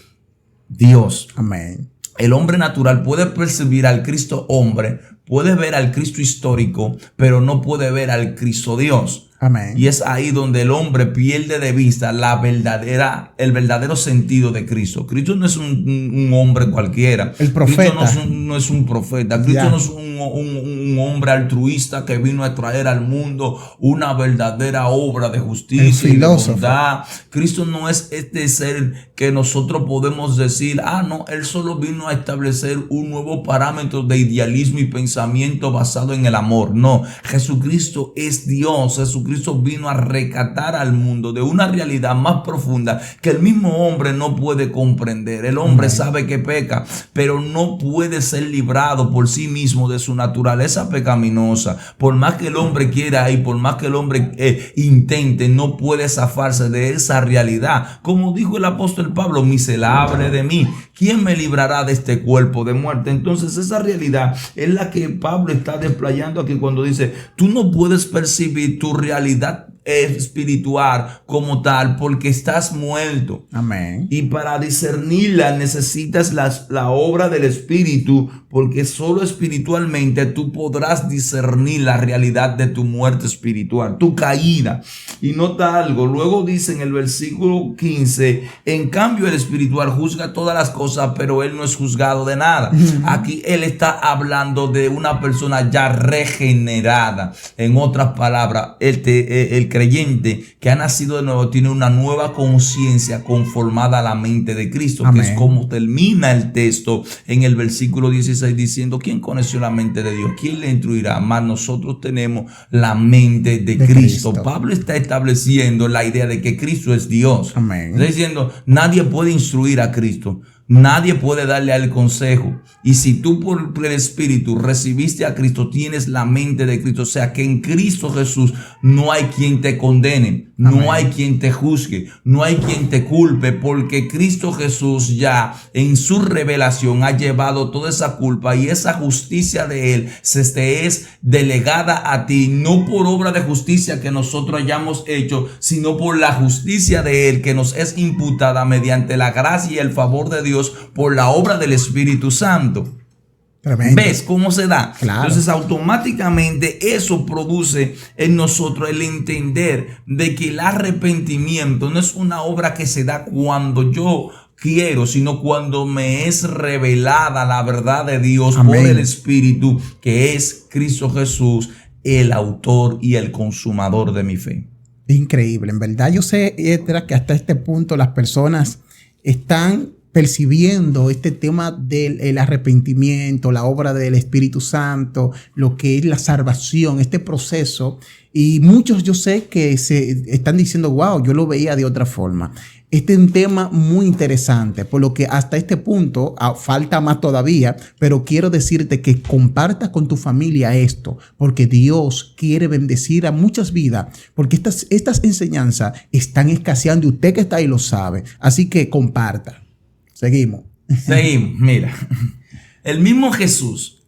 Dios. Amén. El hombre natural puede percibir al Cristo hombre, puede ver al Cristo histórico, pero no puede ver al Cristo Dios. Amén. Y es ahí donde el hombre pierde de vista el verdadero sentido de Cristo. Cristo no es un hombre cualquiera. El profeta. Cristo no es un profeta. Cristo no es un hombre altruista que vino a traer al mundo una verdadera obra de justicia y de bondad. Cristo no es este ser que nosotros podemos decir, no, él solo vino a establecer un nuevo parámetro de idealismo y pensamiento basado en el amor. No, Jesucristo es Dios. Jesucristo vino a rescatar al mundo de una realidad más profunda que el mismo hombre no puede comprender. El hombre sabe que peca, pero no puede ser librado por sí mismo de su naturaleza pecaminosa. Por más que el hombre quiera y por más que el hombre intente, no puede zafarse de esa realidad. Como dijo el apóstol Pablo, miserable de mí, ¿quién me librará de este cuerpo de muerte? Entonces esa realidad es la que Pablo está desplayando aquí cuando dice, tú no puedes percibir tu realidad espiritual como tal porque estás muerto. Amén. Y para discernirla necesitas la obra del Espíritu, porque solo espiritualmente tú podrás discernir la realidad de tu muerte espiritual, tu caída. Y nota algo, luego dice en el versículo 15, en cambio el espiritual juzga todas las cosas, pero él no es juzgado de nada. Aquí él está hablando de una persona ya regenerada. En otras palabras, el creyente que ha nacido de nuevo tiene una nueva conciencia conformada a la mente de Cristo. Amén. Que es como termina el texto en el versículo 16 diciendo, ¿quién conoció la mente de Dios? ¿Quién le instruirá? Mas nosotros tenemos la mente de Cristo. Pablo está estableciendo la idea de que Cristo es Dios. Amén. Está diciendo, nadie puede instruir a Cristo. Nadie puede darle al consejo. Y si tú por el Espíritu recibiste a Cristo, tienes la mente de Cristo. O sea que en Cristo Jesús no hay quien te condene. No Amén. Hay quien te juzgue. No hay quien te culpe. Porque Cristo Jesús ya en su revelación ha llevado toda esa culpa. Y esa justicia de Él se te es delegada a ti. No por obra de justicia que nosotros hayamos hecho, sino por la justicia de Él que nos es imputada mediante la gracia y el favor de Dios por la obra del Espíritu Santo. Tremendo. ¿Ves cómo se da? Claro. Entonces automáticamente eso produce en nosotros el entender de que el arrepentimiento no es una obra que se da cuando yo quiero, sino cuando me es revelada la verdad de Dios. Amén. Por el Espíritu, que es Cristo Jesús, el autor y el consumador de mi fe. Increíble, en verdad yo sé, Esdras, que hasta este punto las personas están percibiendo este tema del arrepentimiento, la obra del Espíritu Santo, lo que es la salvación, este proceso. Y muchos yo sé que se están diciendo, wow, yo lo veía de otra forma. Este es un tema muy interesante, por lo que hasta este punto falta más todavía, pero quiero decirte que compartas con tu familia esto, porque Dios quiere bendecir a muchas vidas, porque estas enseñanzas están escaseando y usted que está ahí lo sabe. Así que comparta. Seguimos. Mira, el mismo Jesús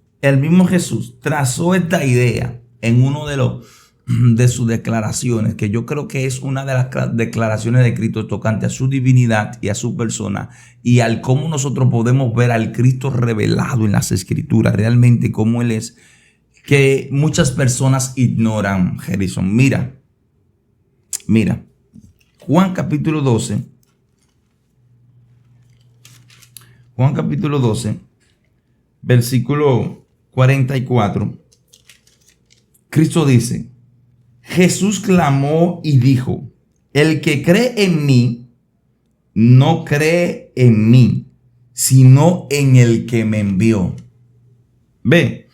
trazó esta idea en uno de sus declaraciones, que yo creo que es una de las declaraciones de Cristo tocante a su divinidad y a su persona y al cómo nosotros podemos ver al Cristo revelado en las Escrituras, realmente cómo Él es, que muchas personas ignoran. Gerson, mira, Juan capítulo 12, versículo 44, Cristo dice, Jesús clamó y dijo, el que cree en mí, no cree en mí, sino en el que me envió. Ve,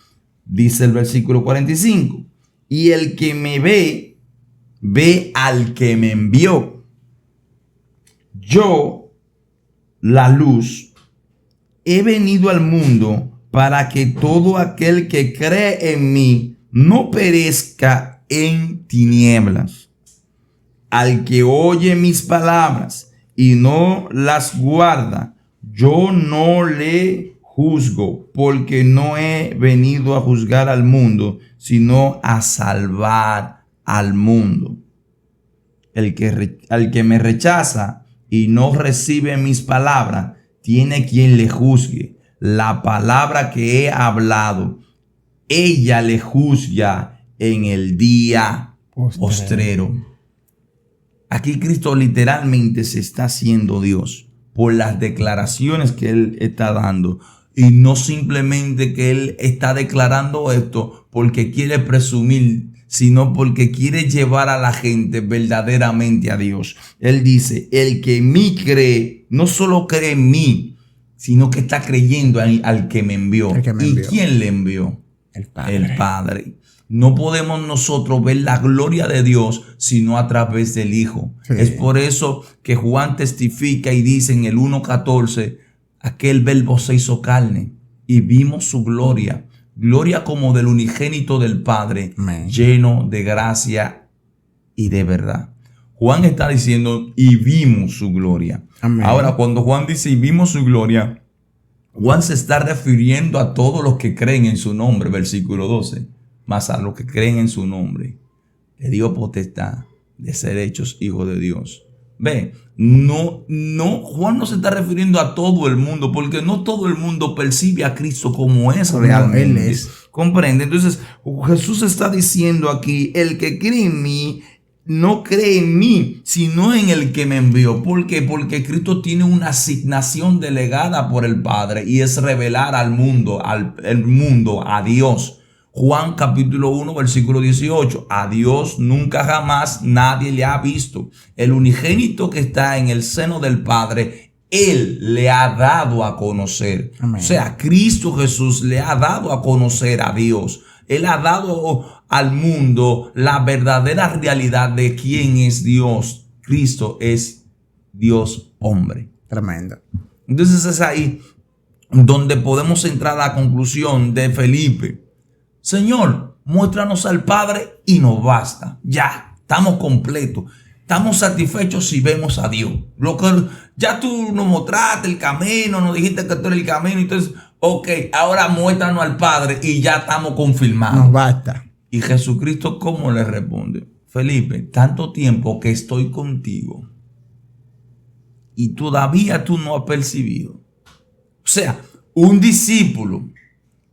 dice el versículo 45, y el que me ve, ve al que me envió. Yo, la luz, he venido al mundo para que todo aquel que cree en mí no perezca en tinieblas. Al que oye mis palabras y no las guarda, yo no le juzgo, porque no he venido a juzgar al mundo, sino a salvar al mundo. Al que me rechaza y no recibe mis palabras, tiene quien le juzgue. La palabra que he hablado, ella le juzga en el día postrero. Aquí Cristo literalmente se está haciendo Dios por las declaraciones que Él está dando. Y no simplemente que Él está declarando esto porque quiere presumir, sino porque quiere llevar a la gente verdaderamente a Dios. Él dice, el que en mí cree, no solo cree en mí, sino que está creyendo al que me envió. ¿Y quién le envió? El Padre. El Padre. No podemos nosotros ver la gloria de Dios sino a través del Hijo. Sí. Es por eso que Juan testifica y dice en el 1:14, aquel verbo se hizo carne y vimos su gloria. Gloria como del unigénito del Padre, Amén, lleno de gracia y de verdad. Juan está diciendo y vimos su gloria. Amén. Ahora, cuando Juan dice y vimos su gloria, Juan se está refiriendo a todos los que creen en su nombre, versículo 12. Mas a los que creen en su nombre, le dio potestad de ser hechos hijos de Dios. Ve, Juan no se está refiriendo a todo el mundo, porque no todo el mundo percibe a Cristo como es realmente. Él es. ¿Comprende? Entonces, Jesús está diciendo aquí, el que cree en mí, no cree en mí, sino en el que me envió. ¿Por qué? Porque Cristo tiene una asignación delegada por el Padre y es revelar al mundo, a Dios. Juan capítulo 1 versículo 18, a Dios nunca jamás nadie le ha visto. El unigénito que está en el seno del Padre, Él le ha dado a conocer. Amén. O sea, Cristo Jesús le ha dado a conocer a Dios. Él ha dado al mundo la verdadera realidad de quién es Dios. Cristo es Dios hombre. Tremendo. Entonces es ahí donde podemos entrar a la conclusión de Felipe. Señor, muéstranos al Padre y nos basta. Ya, estamos completos. Estamos satisfechos si vemos a Dios. Ya tú nos mostraste el camino, nos dijiste que tú eres el camino. Entonces, ok, ahora muéstranos al Padre y ya estamos confirmados. Nos basta. Y Jesucristo, ¿cómo le responde? Felipe, tanto tiempo que estoy contigo y todavía tú no has percibido. O sea, un discípulo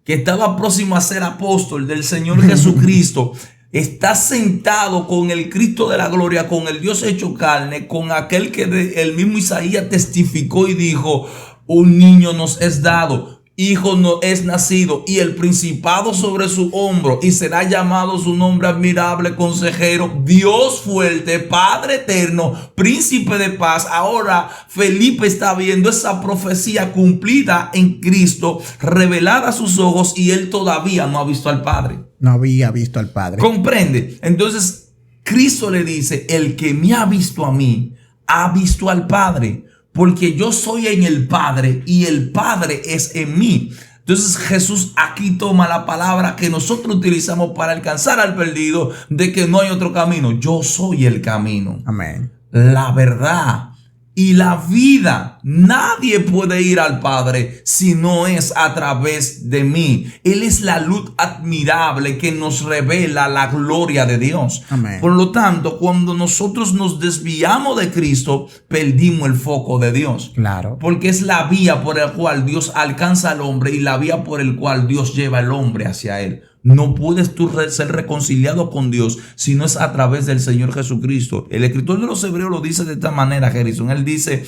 que estaba próximo a ser apóstol del Señor Jesucristo, está sentado con el Cristo de la gloria, con el Dios hecho carne, con aquel que el mismo Isaías testificó y dijo, un niño nos es dado, hijo no es nacido, y el principado sobre su hombro, y será llamado su nombre admirable, consejero, Dios fuerte, Padre eterno, príncipe de paz. Ahora Felipe está viendo esa profecía cumplida en Cristo, revelada a sus ojos, y él todavía no ha visto al Padre. No había visto al Padre. ¿Comprende? Entonces Cristo le dice, el que me ha visto a mí, ha visto al Padre. Porque yo soy en el Padre y el Padre es en mí. Entonces Jesús aquí toma la palabra que nosotros utilizamos para alcanzar al perdido, de que no hay otro camino. Yo soy el camino. Amén. La verdad y la vida. Nadie puede ir al Padre si no es a través de mí. Él es la luz admirable que nos revela la gloria de Dios. Amén. Por lo tanto, cuando nosotros nos desviamos de Cristo, perdimos el foco de Dios. Claro. Porque es la vía por la cual Dios alcanza al hombre y la vía por la cual Dios lleva al hombre hacia él. No puedes tú ser reconciliado con Dios si no es a través del Señor Jesucristo. El escritor de los Hebreos lo dice de esta manera, Harrison. Él dice,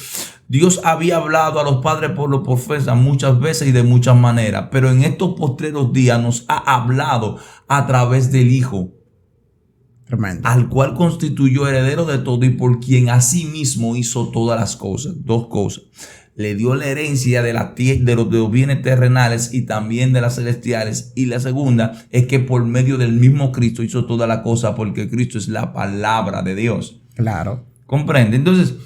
Dios había hablado a los padres por los profetas muchas veces y de muchas maneras, pero en estos postreros días nos ha hablado a través del Hijo. Tremendo. Al cual constituyó heredero de todo y por quien asimismo hizo todas las cosas. Dos cosas. Le dio la herencia de los bienes terrenales y también de las celestiales. Y la segunda es que por medio del mismo Cristo hizo toda la cosa, porque Cristo es la palabra de Dios. Claro. ¿Comprende? Entonces,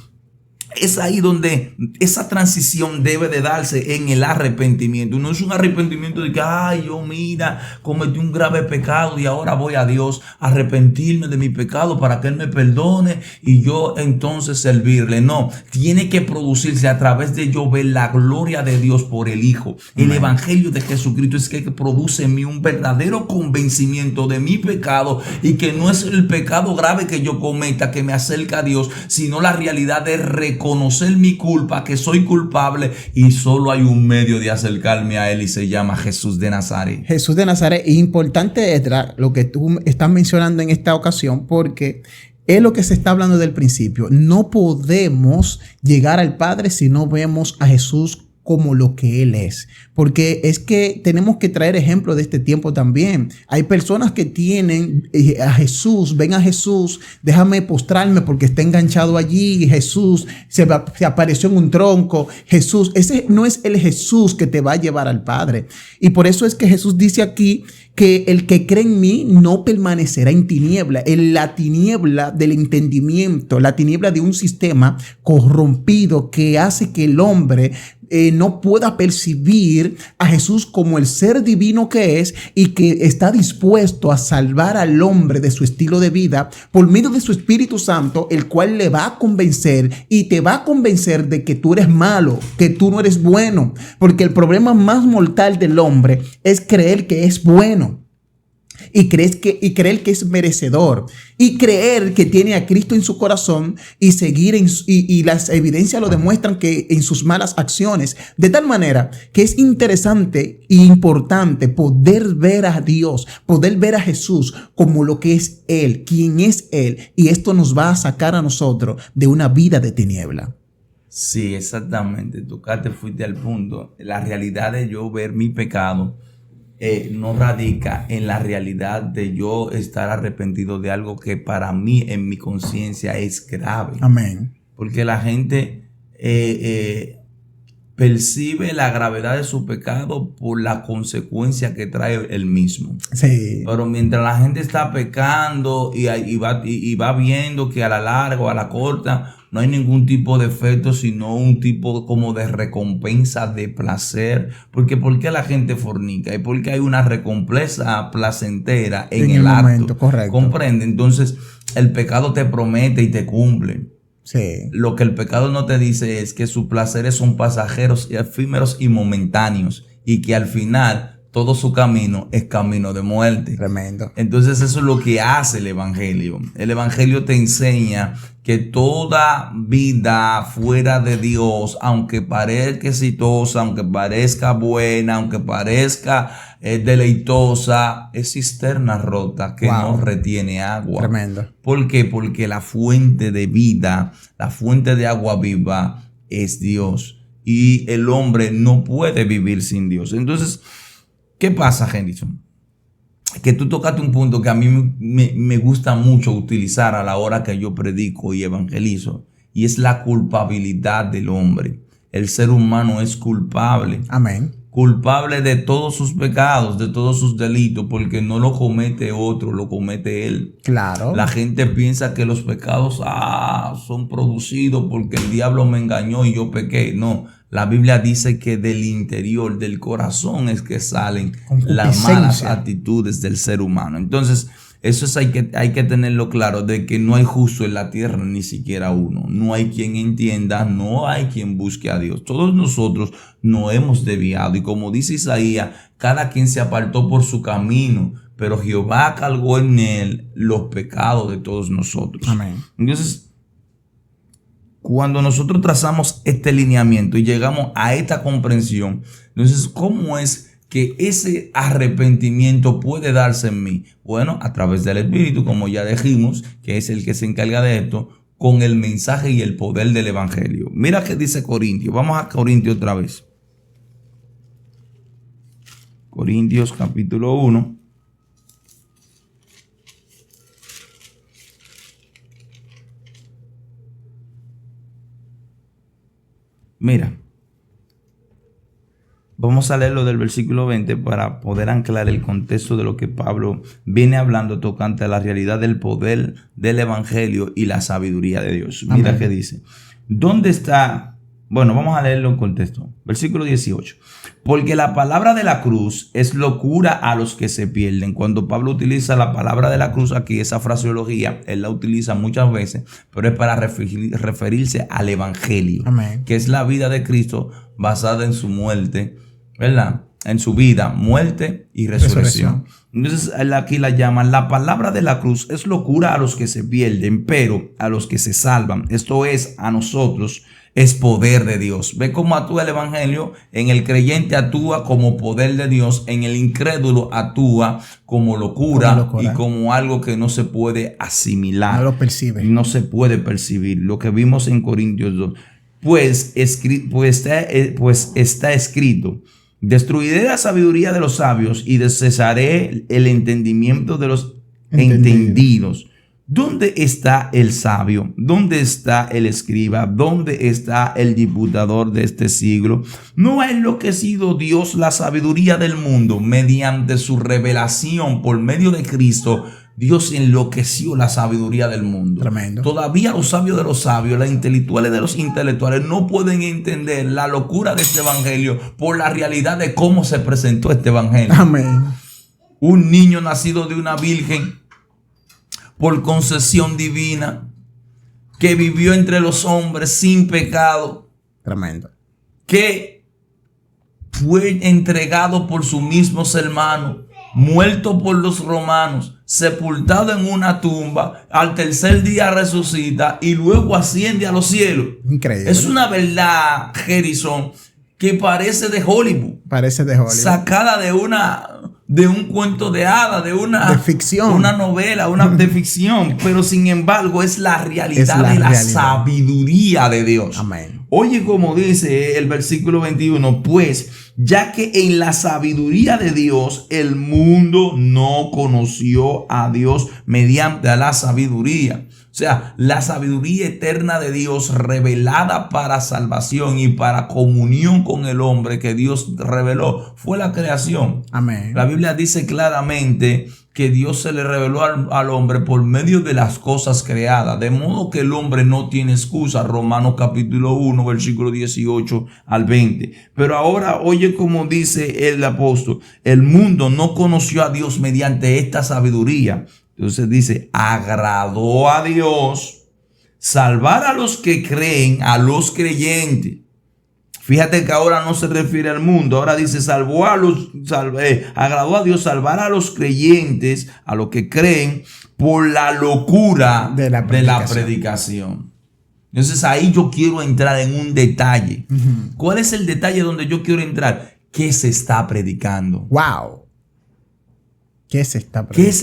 es ahí donde esa transición debe de darse en el arrepentimiento. No es un arrepentimiento de que, ay, yo mira, cometí un grave pecado y ahora voy a Dios a arrepentirme de mi pecado para que Él me perdone y yo entonces servirle. No, tiene que producirse a través de yo ver la gloria de Dios por el Hijo. El Amén. Evangelio de Jesucristo es que produce en mí un verdadero convencimiento de mi pecado y que no es el pecado grave que yo cometa que me acerca a Dios, sino la realidad de reconocer reconocer mi culpa, que soy culpable, y solo hay un medio de acercarme a Él y se llama Jesús de Nazaret. Jesús de Nazaret. Es importante, Edra, lo que tú estás mencionando en esta ocasión, porque es lo que se está hablando del principio. No podemos llegar al Padre si no vemos a Jesús como lo que Él es. Porque es que tenemos que traer ejemplos de este tiempo también. Hay personas que tienen a Jesús, ven a Jesús, déjame postrarme porque está enganchado allí. Jesús se apareció en un tronco. Jesús, ese no es el Jesús que te va a llevar al Padre. Y por eso es que Jesús dice aquí que el que cree en mí no permanecerá en tiniebla, en la tiniebla del entendimiento, la tiniebla de un sistema corrompido que hace que el hombre no pueda percibir a Jesús como el ser divino que es y que está dispuesto a salvar al hombre de su estilo de vida por medio de su Espíritu Santo, el cual le va a convencer y te va a convencer de que tú eres malo, que tú no eres bueno, porque el problema más mortal del hombre es creer que es bueno. Y creer que es merecedor y creer que tiene a Cristo en su corazón y seguir y las evidencias lo demuestran que en sus malas acciones, de tal manera que es interesante e importante poder ver a Dios, poder ver a Jesús como lo que es Él, quien es Él, y esto nos va a sacar a nosotros de una vida de tiniebla. Sí, exactamente, fuiste al punto. La realidad de yo ver mi pecado no radica en la realidad de yo estar arrepentido de algo que para mí en mi conciencia es grave. Amén. Porque la gente percibe la gravedad de su pecado por la consecuencia que trae el mismo. Sí. Pero mientras la gente está pecando y va viendo que a la larga o a la corta no hay ningún tipo de efecto, sino un tipo como de recompensa, de placer. Porque ¿por qué la gente fornica? Y porque hay una recompensa placentera en el acto. Momento, correcto. ¿Comprende? Entonces, el pecado te promete y te cumple. Sí. Lo que el pecado no te dice es que sus placeres son pasajeros y efímeros y momentáneos, y que al final todo su camino es camino de muerte. Tremendo. Entonces eso es lo que hace el Evangelio. El Evangelio te enseña que toda vida fuera de Dios, aunque parezca exitosa, aunque parezca buena, aunque parezca deleitosa, es cisterna rota que no retiene agua. Tremendo. ¿Por qué? Porque la fuente de vida, la fuente de agua viva es Dios. Y el hombre no puede vivir sin Dios. Entonces, ¿qué pasa, Henderson? Que tú tocaste un punto que a mí me gusta mucho utilizar a la hora que yo predico y evangelizo, y es la culpabilidad del hombre. El ser humano es culpable. Amén. Culpable de todos sus pecados, de todos sus delitos, porque no lo comete otro, lo comete él. Claro. La gente piensa que los pecados son producidos porque el diablo me engañó y yo pequé. No, la Biblia dice que del interior, del corazón es que salen las malas actitudes del ser humano. Entonces, eso hay que tenerlo claro, de que no hay justo en la tierra, ni siquiera uno. No hay quien entienda, no hay quien busque a Dios. Todos nosotros nos hemos desviado, y como dice Isaías, cada quien se apartó por su camino, pero Jehová cargó en él los pecados de todos nosotros. Amén. Entonces, cuando nosotros trazamos este lineamiento y llegamos a esta comprensión, entonces, ¿cómo es que ese arrepentimiento puede darse en mí? Bueno, a través del Espíritu, como ya dijimos, que es el que se encarga de esto, con el mensaje y el poder del Evangelio. Mira qué dice Corintios. Vamos a Corintios otra vez. Corintios capítulo 1. Mira. Vamos a leerlo del versículo 20 para poder anclar el contexto de lo que Pablo viene hablando tocante a la realidad del poder del Evangelio y la sabiduría de Dios. Mira Amén. Qué dice. ¿Dónde está? Bueno, vamos a leerlo en contexto. Versículo 18. Porque la palabra de la cruz es locura a los que se pierden. Cuando Pablo utiliza la palabra de la cruz aquí, esa fraseología, él la utiliza muchas veces, pero es para referirse al Evangelio. Amén. Que es la vida de Cristo basada en su muerte, ¿verdad? en su vida, muerte y resurrección. Entonces él aquí la llama: la palabra de la cruz es locura a los que se pierden, pero a los que se salvan, esto es, a nosotros, es poder de Dios. Ve cómo actúa el evangelio. En el creyente actúa como poder de Dios, en el incrédulo actúa como locura y como algo que no se puede asimilar. No lo percibe. No se puede percibir. Lo que vimos en Corintios 2. Pues está escrito: destruiré la sabiduría de los sabios y desecharé el entendimiento de los entendidos. ¿Dónde está el sabio? ¿Dónde está el escriba? ¿Dónde está el diputador de este siglo? ¿No ha enloquecido Dios la sabiduría del mundo? Mediante su revelación por medio de Cristo, Dios enloqueció la sabiduría del mundo. Tremendo. Todavía los sabios de los sabios, los intelectuales de los intelectuales no pueden entender la locura de este evangelio por la realidad de cómo se presentó este evangelio. Amén. Un niño nacido de una virgen por concesión divina, que vivió entre los hombres sin pecado. Tremendo. Que fue entregado por sus mismos hermanos, muerto por los romanos, sepultado en una tumba, al tercer día resucita y luego asciende a los cielos. Increíble. Es una verdad, Harrison, que parece de Hollywood. Parece de Hollywood. Sacada de un cuento de hadas, de ficción. Una novela, de ficción. Pero sin embargo es la realidad de la sabiduría de Dios. Amén. Oye, como dice el versículo 21, pues ya que en la sabiduría de Dios el mundo no conoció a Dios mediante a la sabiduría. O sea, la sabiduría eterna de Dios revelada para salvación y para comunión con el hombre que Dios reveló fue la creación. Amén. La Biblia dice claramente que Dios se le reveló al hombre por medio de las cosas creadas, de modo que el hombre no tiene excusa. Romanos capítulo 1, versículo 18 al 20. Pero ahora oye como dice el apóstol: el mundo no conoció a Dios mediante esta sabiduría. Entonces dice: agradó a Dios salvar a los que creen, a los creyentes. Fíjate que ahora no se refiere al mundo, ahora dice agradó a Dios salvar a los creyentes, a los que creen, por la locura de la predicación. Entonces ahí yo quiero entrar en un detalle. ¿Cuál es el detalle donde yo quiero entrar? ¿Qué se está predicando? Wow. ¿Qué se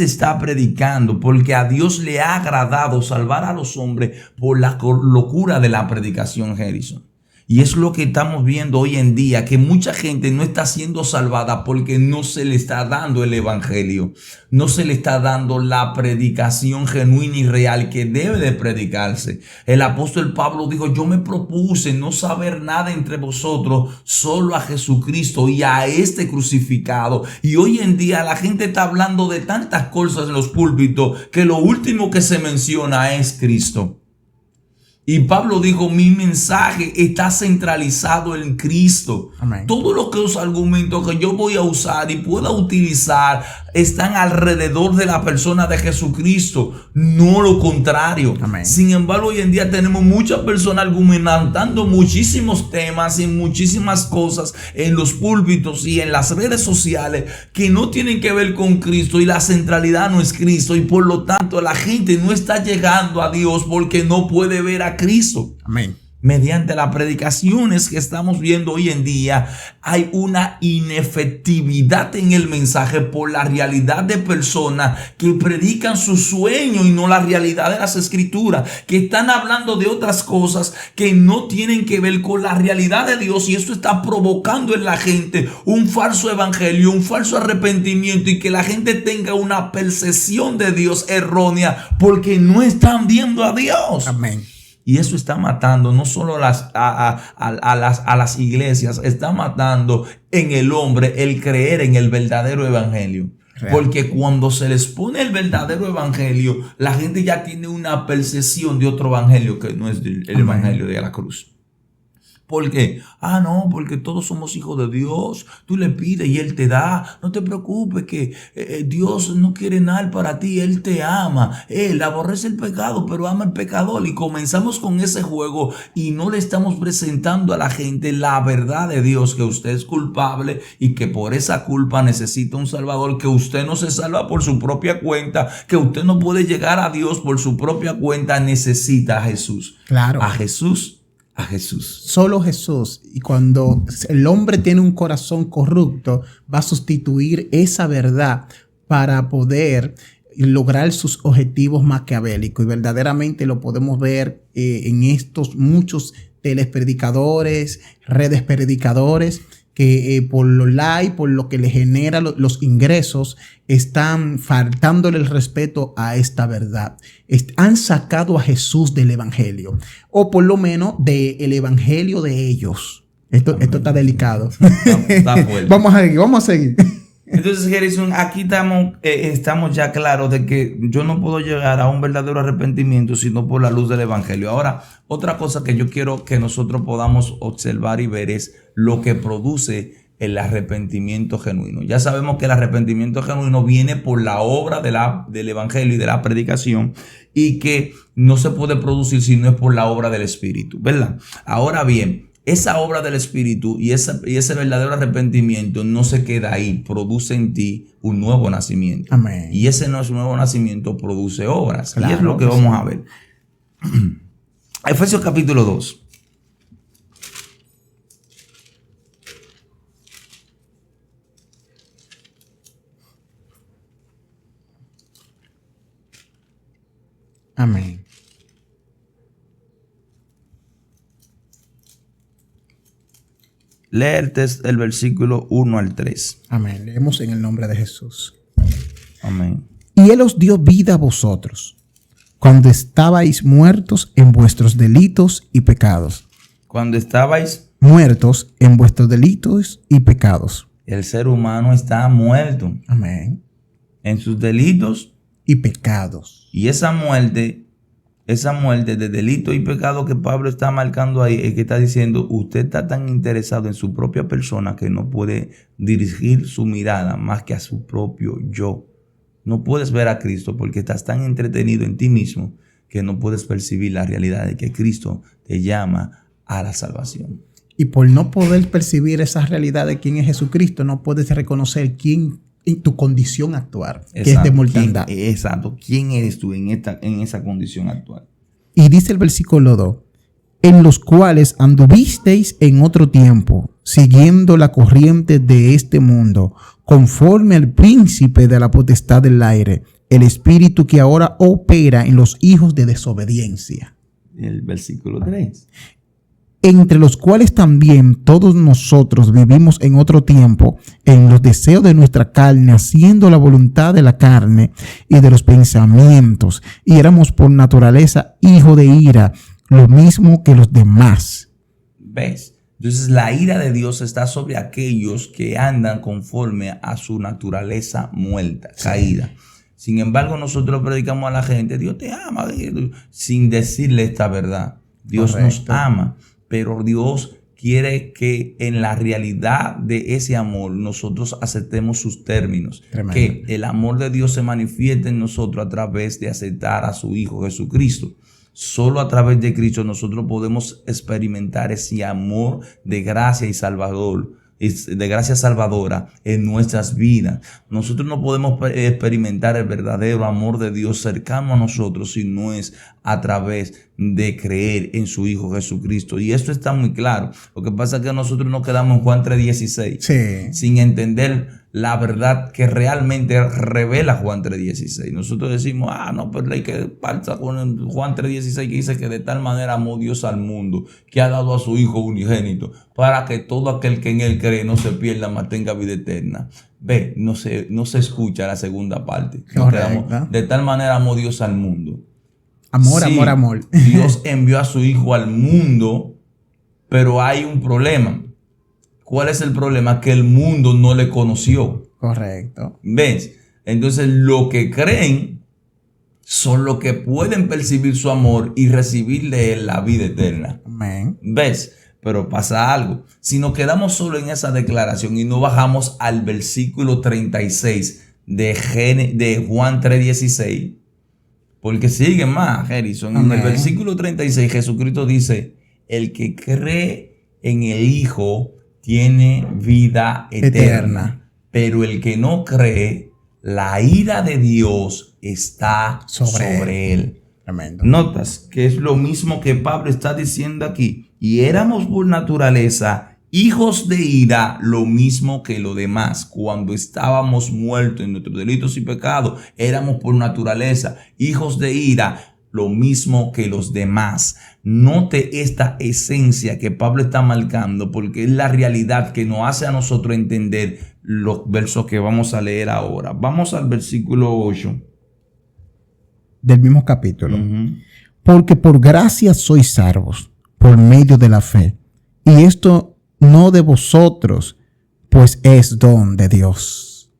está predicando? Porque a Dios le ha agradado salvar a los hombres por la locura de la predicación, Harrison. Y es lo que estamos viendo hoy en día, que mucha gente no está siendo salvada porque no se le está dando el evangelio. No se le está dando la predicación genuina y real que debe de predicarse. El apóstol Pablo dijo: yo me propuse no saber nada entre vosotros, solo a Jesucristo y a este crucificado. Y hoy en día la gente está hablando de tantas cosas en los púlpitos que lo último que se menciona es Cristo. Y Pablo dijo: mi mensaje está centralizado en Cristo. Amén. Todos los argumentos que yo voy a usar y pueda utilizar están alrededor de la persona de Jesucristo, no lo contrario. Amén. Sin embargo, hoy en día tenemos muchas personas argumentando muchísimos temas y muchísimas cosas en los púlpitos y en las redes sociales que no tienen que ver con Cristo, y la centralidad no es Cristo, y por lo tanto la gente no está llegando a Dios porque no puede ver a Cristo. Amén. Mediante las predicaciones que estamos viendo hoy en día, hay una inefectividad en el mensaje por la realidad de personas que predican su sueño y no la realidad de las escrituras, que están hablando de otras cosas que no tienen que ver con la realidad de Dios, y eso está provocando en la gente un falso evangelio, un falso arrepentimiento, y que la gente tenga una percepción de Dios errónea porque no están viendo a Dios. Amén. Y eso está matando no solo a las iglesias, está matando en el hombre el creer en el verdadero evangelio. Real. Porque cuando se les pone el verdadero evangelio, la gente ya tiene una percepción de otro evangelio que no es el evangelio de la cruz. ¿Por qué? Ah, no, porque todos somos hijos de Dios. Tú le pides y Él te da. No te preocupes que Dios no quiere nada para ti. Él te ama. Él aborrece el pecado, pero ama al pecador. Y comenzamos con ese juego y no le estamos presentando a la gente la verdad de Dios, que usted es culpable y que por esa culpa necesita un Salvador, que usted no se salva por su propia cuenta, que usted no puede llegar a Dios por su propia cuenta, necesita a Jesús. Claro. A Jesús. A Jesús. Solo Jesús. Y cuando el hombre tiene un corazón corrupto, va a sustituir esa verdad para poder lograr sus objetivos maquiavélicos. Y verdaderamente lo podemos ver en estos muchos telespredicadores, redes predicadores, que por los likes, por lo que le genera los ingresos, están faltándole el respeto a esta verdad. Han sacado a Jesús del evangelio, o por lo menos del evangelio de ellos. Esto está delicado. Está fuerte. Vamos a seguir. Entonces, Gerson, aquí estamos ya claros de que yo no puedo llegar a un verdadero arrepentimiento sino por la luz del evangelio. Ahora, otra cosa que yo quiero que nosotros podamos observar y ver es lo que produce el arrepentimiento genuino. Ya sabemos que el arrepentimiento genuino viene por la obra del evangelio y de la predicación, y que no se puede producir si no es por la obra del Espíritu, ¿verdad? Ahora bien, esa obra del Espíritu y ese verdadero arrepentimiento no se queda ahí, produce en ti un nuevo nacimiento. Amén. Y ese nuevo nacimiento produce obras. Claro, y es lo que vamos a ver. Efesios capítulo 2. Amén. Lee el versículo 1 al 3. Amén. Leemos en el nombre de Jesús. Amén. Y Él os dio vida a vosotros, cuando estabais muertos en vuestros delitos y pecados. Cuando estabais Muertos en vuestros delitos y pecados. El ser humano está muerto Amén. en sus delitos, Y pecados. y esa muerte de delito y pecado que Pablo está marcando ahí, es que está diciendo: usted está tan interesado en su propia persona que no puede dirigir su mirada más que a su propio yo. No puedes ver a Cristo porque estás tan entretenido en ti mismo que no puedes percibir la realidad de que Cristo te llama a la salvación. Y por no poder percibir esa realidad de quién es Jesucristo, no puedes reconocer quién en tu condición actual, que es de mortandad. Exacto. ¿Quién eres tú en esa condición actual? Y dice el versículo 2, en los cuales anduvisteis en otro tiempo, siguiendo la corriente de este mundo, conforme al príncipe de la potestad del aire, el espíritu que ahora opera en los hijos de desobediencia. El versículo 3. Entre los cuales también todos nosotros vivimos en otro tiempo, en los deseos de nuestra carne, haciendo la voluntad de la carne y de los pensamientos, y éramos por naturaleza hijos de ira, lo mismo que los demás. ¿Ves? Entonces la ira de Dios está sobre aquellos que andan conforme a su naturaleza muerta, caída. Sin embargo, nosotros predicamos a la gente: Dios te ama, sin decirle esta verdad. Dios nos ama. Pero Dios quiere que en la realidad de ese amor nosotros aceptemos sus términos. Tremendo. Que el amor de Dios se manifieste en nosotros a través de aceptar a su Hijo Jesucristo. Solo a través de Cristo nosotros podemos experimentar ese amor de gracia y salvador, de gracia salvadora en nuestras vidas. Nosotros no podemos experimentar el verdadero amor de Dios cercano a nosotros si no es a través de creer en su Hijo Jesucristo. Y esto está muy claro. Lo que pasa es que nosotros nos quedamos en Juan 3:16 sin entender la verdad que realmente revela Juan 3:16. Nosotros decimos: no, pero hay que pasar con Juan 3:16, que dice que de tal manera amó Dios al mundo que ha dado a su Hijo unigénito para que todo aquel que en él cree no se pierda, mas tenga vida eterna. Ve, no se escucha la segunda parte. De tal manera amó Dios al mundo. Amor, sí, amor. Dios envió a su Hijo al mundo, pero hay un problema. ¿Cuál es el problema? Que el mundo no le conoció. Correcto. ¿Ves? Entonces, los que creen son los que pueden percibir su amor y recibir de él la vida eterna. Amén. ¿Ves? Pero pasa algo. Si nos quedamos solo en esa declaración y no bajamos al versículo 36 de Juan 3:16, porque sigue más, Harrison. En el versículo 36 Jesucristo dice, el que cree en el Hijo tiene vida eterna. Pero el que no cree, la ira de Dios está sobre él. Tremendo. Notas que es lo mismo que Pablo está diciendo aquí. Y éramos por naturaleza hijos de ira, lo mismo que lo demás. Cuando estábamos muertos en nuestros delitos y pecados, éramos por naturaleza hijos de ira, lo mismo que los demás. Note esta esencia que Pablo está marcando, porque es la realidad que nos hace a nosotros entender los versos que vamos a leer ahora. Vamos al versículo 8. Del mismo capítulo. Porque por gracia sois salvos, por medio de la fe. Y esto no de vosotros, pues es don de Dios.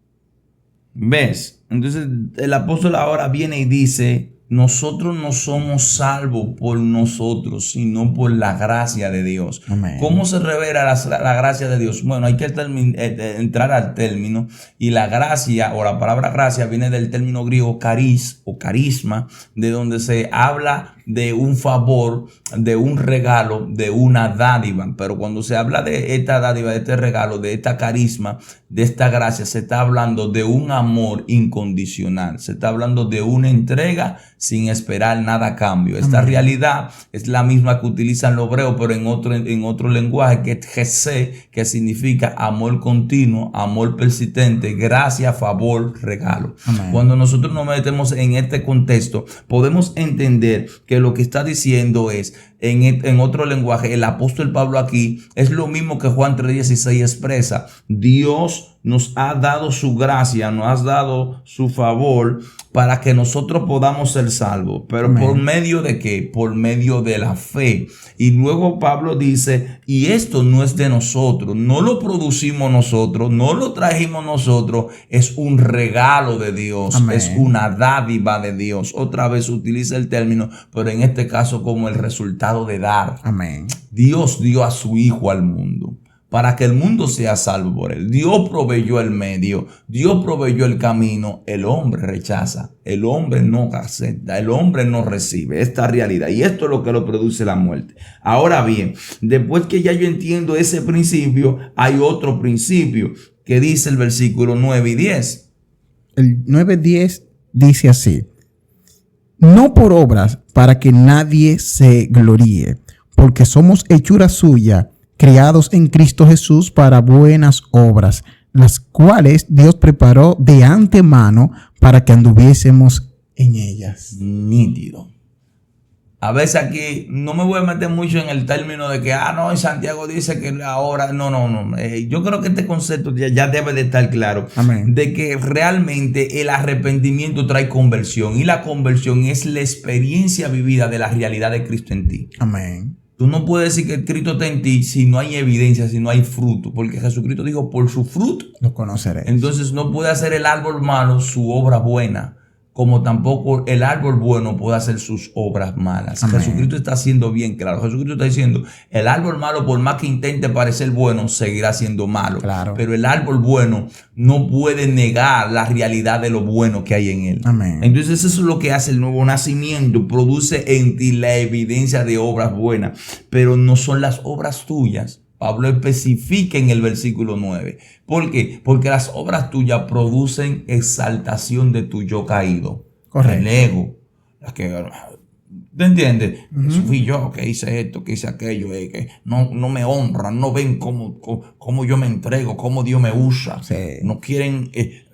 ¿Ves? Entonces el apóstol ahora viene y dice, nosotros no somos salvos por nosotros, sino por la gracia de Dios. Amén. ¿Cómo se revela la gracia de Dios? Bueno, hay que entrar al término. Y la gracia, o la palabra gracia, viene del término griego caris o carisma, de donde se habla de un favor, de un regalo, de una dádiva. Pero cuando se habla de esta dádiva, de este regalo, de esta carisma, de esta gracia, se está hablando de un amor incondicional. Se está hablando de una entrega sin esperar nada a cambio. Esta realidad es la misma que utilizan los hebreos, pero en otro lenguaje, que es Jesé, que significa amor continuo, amor persistente, gracia, favor, regalo. Amén. Cuando nosotros nos metemos en este contexto, podemos entender que lo que está diciendo es, en otro lenguaje, el apóstol Pablo aquí es lo mismo que Juan 3:16 expresa. Dios nos ha dado su gracia, nos ha dado su favor para que nosotros podamos ser salvos. Pero Amén. ¿por medio de qué? Por medio de la fe. Y luego Pablo dice, y esto no es de nosotros, no lo producimos nosotros, no lo trajimos nosotros, es un regalo de Dios. Amén. Es una dádiva de Dios. Otra vez utiliza el término, pero en este caso como el resultado de dar. Amén. Dios dio a su Hijo al mundo para que el mundo sea salvo por él. Dios proveyó el medio, Dios proveyó el camino. El hombre rechaza, el hombre no acepta, el hombre no recibe esta realidad. Y esto es lo que lo produce la muerte. Ahora bien, después que ya yo entiendo ese principio, hay otro principio que dice el versículo 9 y 10. El 9:10 dice así: no por obras, para que nadie se gloríe, porque somos hechura suya, creados en Cristo Jesús para buenas obras, las cuales Dios preparó de antemano para que anduviésemos en ellas. Nítido. A veces aquí no me voy a meter mucho en el término de que, no, y Santiago dice que ahora, no. Yo creo que este concepto ya debe de estar claro. Amén. De que realmente el arrepentimiento trae conversión, y la conversión es la experiencia vivida de la realidad de Cristo en ti. Amén. Tú no puedes decir que Cristo está en ti si no hay evidencia, si no hay fruto, porque Jesucristo dijo, por su fruto Lo conoceré. entonces no puede hacer el árbol malo su obra buena, como tampoco el árbol bueno puede hacer sus obras malas. Amén. Jesucristo está haciendo bien claro. Jesucristo está diciendo, el árbol malo, por más que intente parecer bueno, seguirá siendo malo. Claro. Pero el árbol bueno no puede negar la realidad de lo bueno que hay en él. Amén. Entonces eso es lo que hace el nuevo nacimiento. Produce en ti la evidencia de obras buenas, pero no son las obras tuyas. Pablo especifica en el versículo 9. ¿Por qué? Porque las obras tuyas producen exaltación de tu yo caído. Correcto. El ego. ¿Te entiendes? Eso fui yo que hice esto, que hice aquello. Que no me honran, no ven cómo yo me entrego, cómo Dios me usa. Sí. No quieren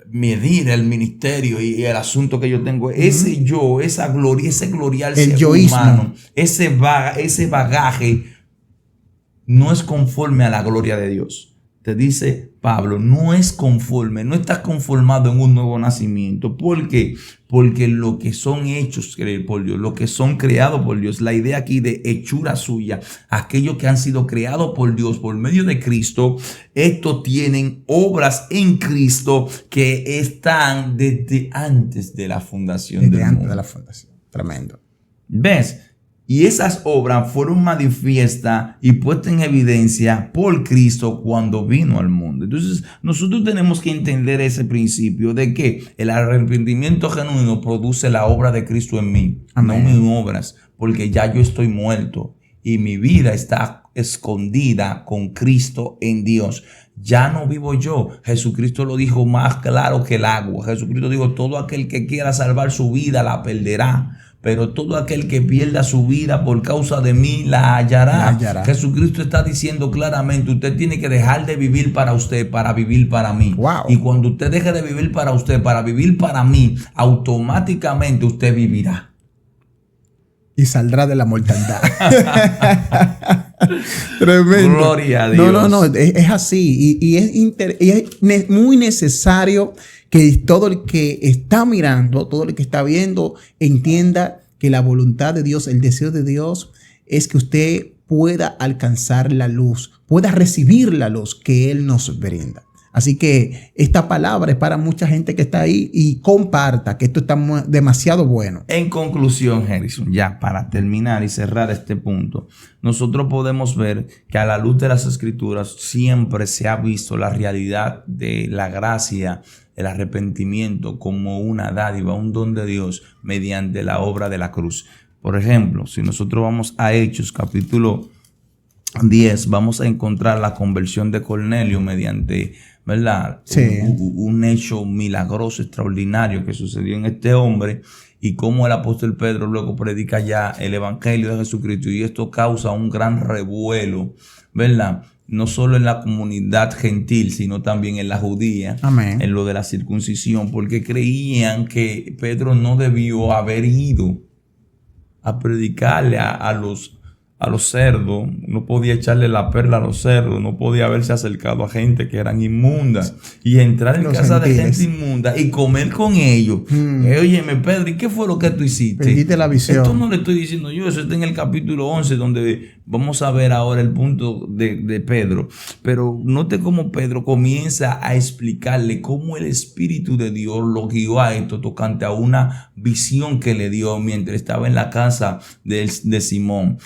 medir el ministerio y el asunto que yo tengo. Ese yo, esa gloria, ese gloriarse El yoísmo. humano, ese bagaje no es conforme a la gloria de Dios. Te dice Pablo, no es conforme, no estás conformado en un nuevo nacimiento. ¿Por qué? Porque lo que son hechos por Dios, lo que son creados por Dios, la idea aquí de hechura suya, aquellos que han sido creados por Dios por medio de Cristo, estos tienen obras en Cristo que están desde antes de la fundación del mundo. Desde antes de la fundación. Tremendo. ¿Ves? Y esas obras fueron manifiestas y puestas en evidencia por Cristo cuando vino al mundo. Entonces, nosotros tenemos que entender ese principio de que el arrepentimiento genuino produce la obra de Cristo en mí, Amén. no mis obras, porque ya yo estoy muerto y mi vida está escondida con Cristo en Dios. Ya no vivo yo. Jesucristo lo dijo más claro que el agua. Jesucristo dijo, todo aquel que quiera salvar su vida la perderá. Pero todo aquel que pierda su vida por causa de mí la hallará. Jesucristo está diciendo claramente, usted tiene que dejar de vivir para usted para vivir para mí. Wow. Y cuando usted deje de vivir para usted para vivir para mí, automáticamente usted vivirá. Y saldrá de la mortandad. Tremendo. Gloria a Dios. No, es así. Y es muy necesario que todo el que está mirando, todo el que está viendo, entienda que la voluntad de Dios, el deseo de Dios es que usted pueda alcanzar la luz, pueda recibir la luz que Él nos brinda. Así que esta palabra es para mucha gente que está ahí, y comparta, que esto está demasiado bueno. En conclusión, Harrison, ya para terminar y cerrar este punto, nosotros podemos ver que a la luz de las Escrituras siempre se ha visto la realidad de la gracia, el arrepentimiento como una dádiva, un don de Dios mediante la obra de la cruz. Por ejemplo, si nosotros vamos a Hechos capítulo 10, vamos a encontrar la conversión de Cornelio mediante, ¿verdad? Sí. Un hecho milagroso, extraordinario que sucedió en este hombre, y cómo el apóstol Pedro luego predica ya el evangelio de Jesucristo, y esto causa un gran revuelo, ¿verdad? No solo en la comunidad gentil, sino también en la judía. Amén. En lo de la circuncisión, porque creían que Pedro no debió haber ido a predicarle a los cerdos, no podía echarle la perla a los cerdos, no podía haberse acercado a gente que eran inmundas y entrar en Los casa gentiles. de gente inmunda y comer con ellos. Óyeme, Pedro, ¿y qué fue lo que tú hiciste? Perdiste la visión. Esto no le estoy diciendo yo, eso está en el capítulo 11, donde vamos a ver ahora el punto de Pedro. Pero note cómo Pedro comienza a explicarle cómo el Espíritu de Dios lo guió a esto tocante a una visión que le dio mientras estaba en la casa de Simón.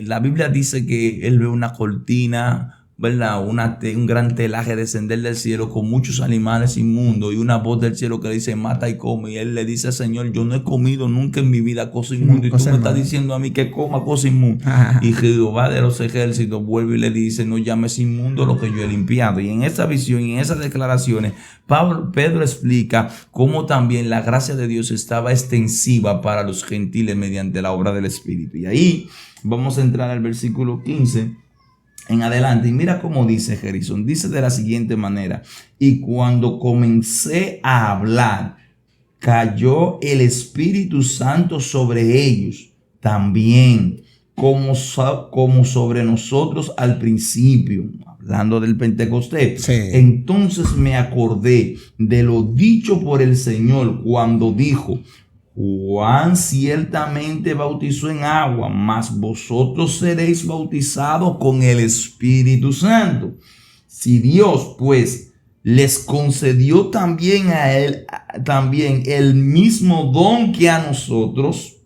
La Biblia dice que él ve una cortina, ¿verdad? Un gran telaje descender del cielo con muchos animales inmundos, y una voz del cielo que le dice, mata y come. Y él le dice, Señor, yo no he comido nunca en mi vida cosa inmunda, y tú me estás diciendo a mí que coma cosa inmunda. Y Jehová de los ejércitos vuelve y le dice, no llames inmundo lo que yo he limpiado. Y en esa visión y en esas declaraciones, Pedro explica cómo también la gracia de Dios estaba extensiva para los gentiles mediante la obra del Espíritu. Y ahí vamos a entrar al versículo 15 en adelante. Y mira cómo dice Harrison. Dice de la siguiente manera: y cuando comencé a hablar, cayó el Espíritu Santo sobre ellos también, como sobre nosotros al principio. Hablando del Pentecostés. Sí. Entonces me acordé de lo dicho por el Señor cuando dijo: Juan ciertamente bautizó en agua, mas vosotros seréis bautizados con el Espíritu Santo. Si Dios, pues, les concedió también a él el mismo don que a nosotros,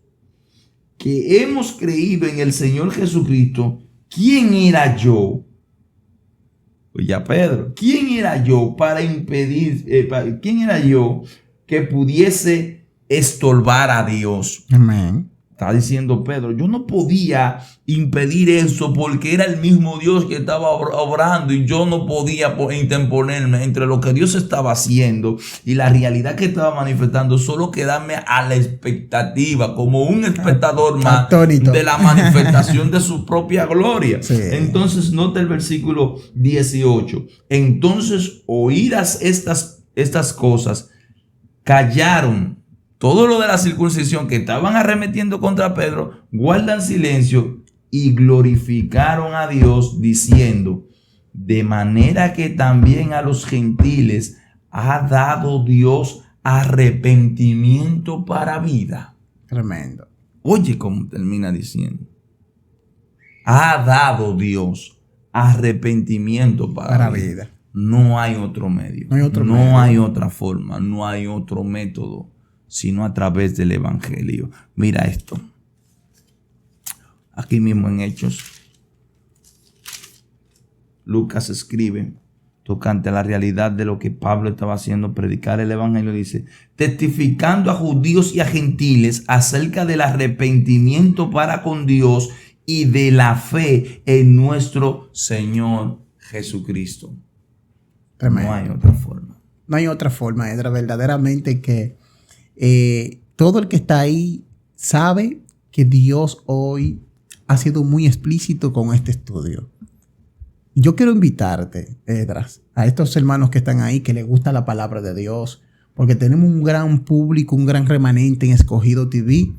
que hemos creído en el Señor Jesucristo, ¿quién era yo? Pues ya Pedro, ¿quién era yo para impedir, quién era yo que pudiese estorbar a Dios? Amén. Está diciendo Pedro, yo no podía impedir eso porque era el mismo Dios que estaba obrando, y yo no podía interponerme entre lo que Dios estaba haciendo y la realidad que estaba manifestando, solo quedarme a la expectativa como un espectador más Atónito de la manifestación de su propia gloria. Sí. Entonces nota el versículo 18. Entonces oídas estas cosas, callaron. Todo lo de la circuncisión que estaban arremetiendo contra Pedro, guardan silencio y glorificaron a Dios diciendo: de manera que también a los gentiles ha dado Dios arrepentimiento para vida. Tremendo. Oye cómo termina diciendo: ha dado Dios arrepentimiento para vida. No hay otro medio. No hay otra forma. No hay otro método, sino a través del evangelio. Mira esto. aquí mismo en Hechos. Lucas escribe tocante a la realidad de lo que Pablo estaba haciendo, predicar el evangelio, dice, testificando a judíos y a gentiles acerca del arrepentimiento para con Dios y de la fe en nuestro Señor Jesucristo. Tremendo. No hay otra forma. No hay otra forma, Edra. Verdaderamente que todo el que está ahí sabe que Dios hoy ha sido muy explícito con este estudio. Yo quiero invitarte, Edras, a estos hermanos que están ahí, que les gusta la palabra de Dios, porque tenemos un gran público, un gran remanente en Escogido TV,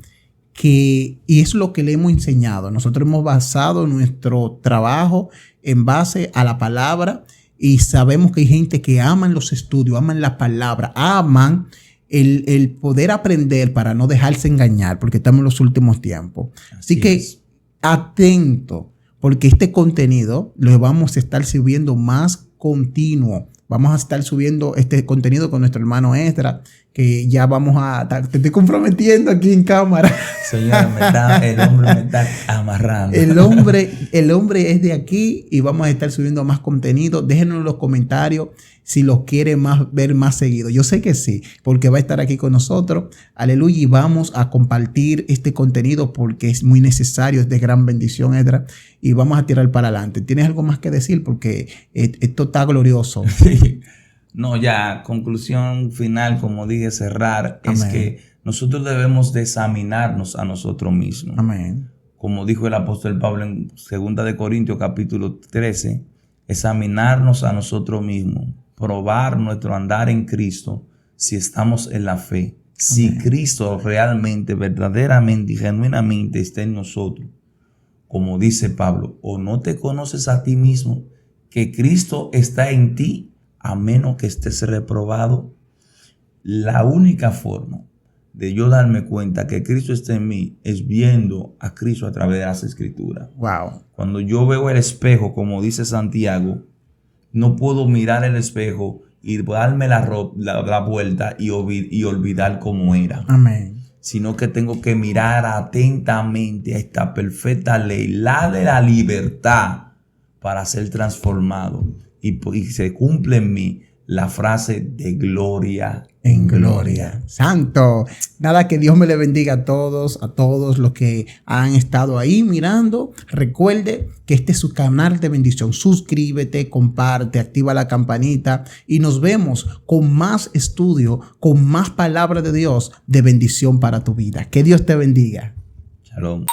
y es lo que le hemos enseñado. Nosotros hemos basado nuestro trabajo en base a la palabra y sabemos que hay gente que aman los estudios, aman la palabra, aman el poder aprender para no dejarse engañar, porque estamos en los últimos tiempos. Así que atento, porque este contenido lo vamos a estar subiendo más continuo. Vamos a estar subiendo este contenido con nuestro hermano Esdras, que ya vamos a... Te estoy comprometiendo aquí en cámara. Señor, el hombre me está amarrando. El hombre es de aquí y vamos a estar subiendo más contenido. Déjenos en los comentarios si los quiere ver más seguido. Yo sé que sí, porque va a estar aquí con nosotros. Aleluya. Y vamos a compartir este contenido porque es muy necesario, es de gran bendición, Edra. Y vamos a tirar para adelante. ¿Tienes algo más que decir? Porque esto está glorioso. Sí. No, ya, conclusión final, como dije, cerrar, Amén. Es que nosotros debemos de examinarnos a nosotros mismos. Amén. Como dijo el apóstol Pablo en 2 de Corintios capítulo 13, examinarnos a nosotros mismos, probar nuestro andar en Cristo, si estamos en la fe, si Amén. Cristo realmente, verdaderamente y genuinamente está en nosotros. Como dice Pablo, o no te conoces a ti mismo, que Cristo está en ti, a menos que estés reprobado. La única forma de yo darme cuenta que Cristo está en mí es viendo a Cristo a través de las Escrituras. Wow. Cuando yo veo el espejo, como dice Santiago, no puedo mirar el espejo y darme la vuelta y olvidar cómo era. Amén. Sino que tengo que mirar atentamente a esta perfecta ley, la de la libertad, para ser transformado. Y se cumple en mí la frase de gloria en gloria. Santo. Nada, que Dios me le bendiga a todos los que han estado ahí mirando. Recuerde que este es su canal de bendición. Suscríbete, comparte, activa la campanita y nos vemos con más estudio, con más palabra de Dios de bendición para tu vida. Que Dios te bendiga. Shalom.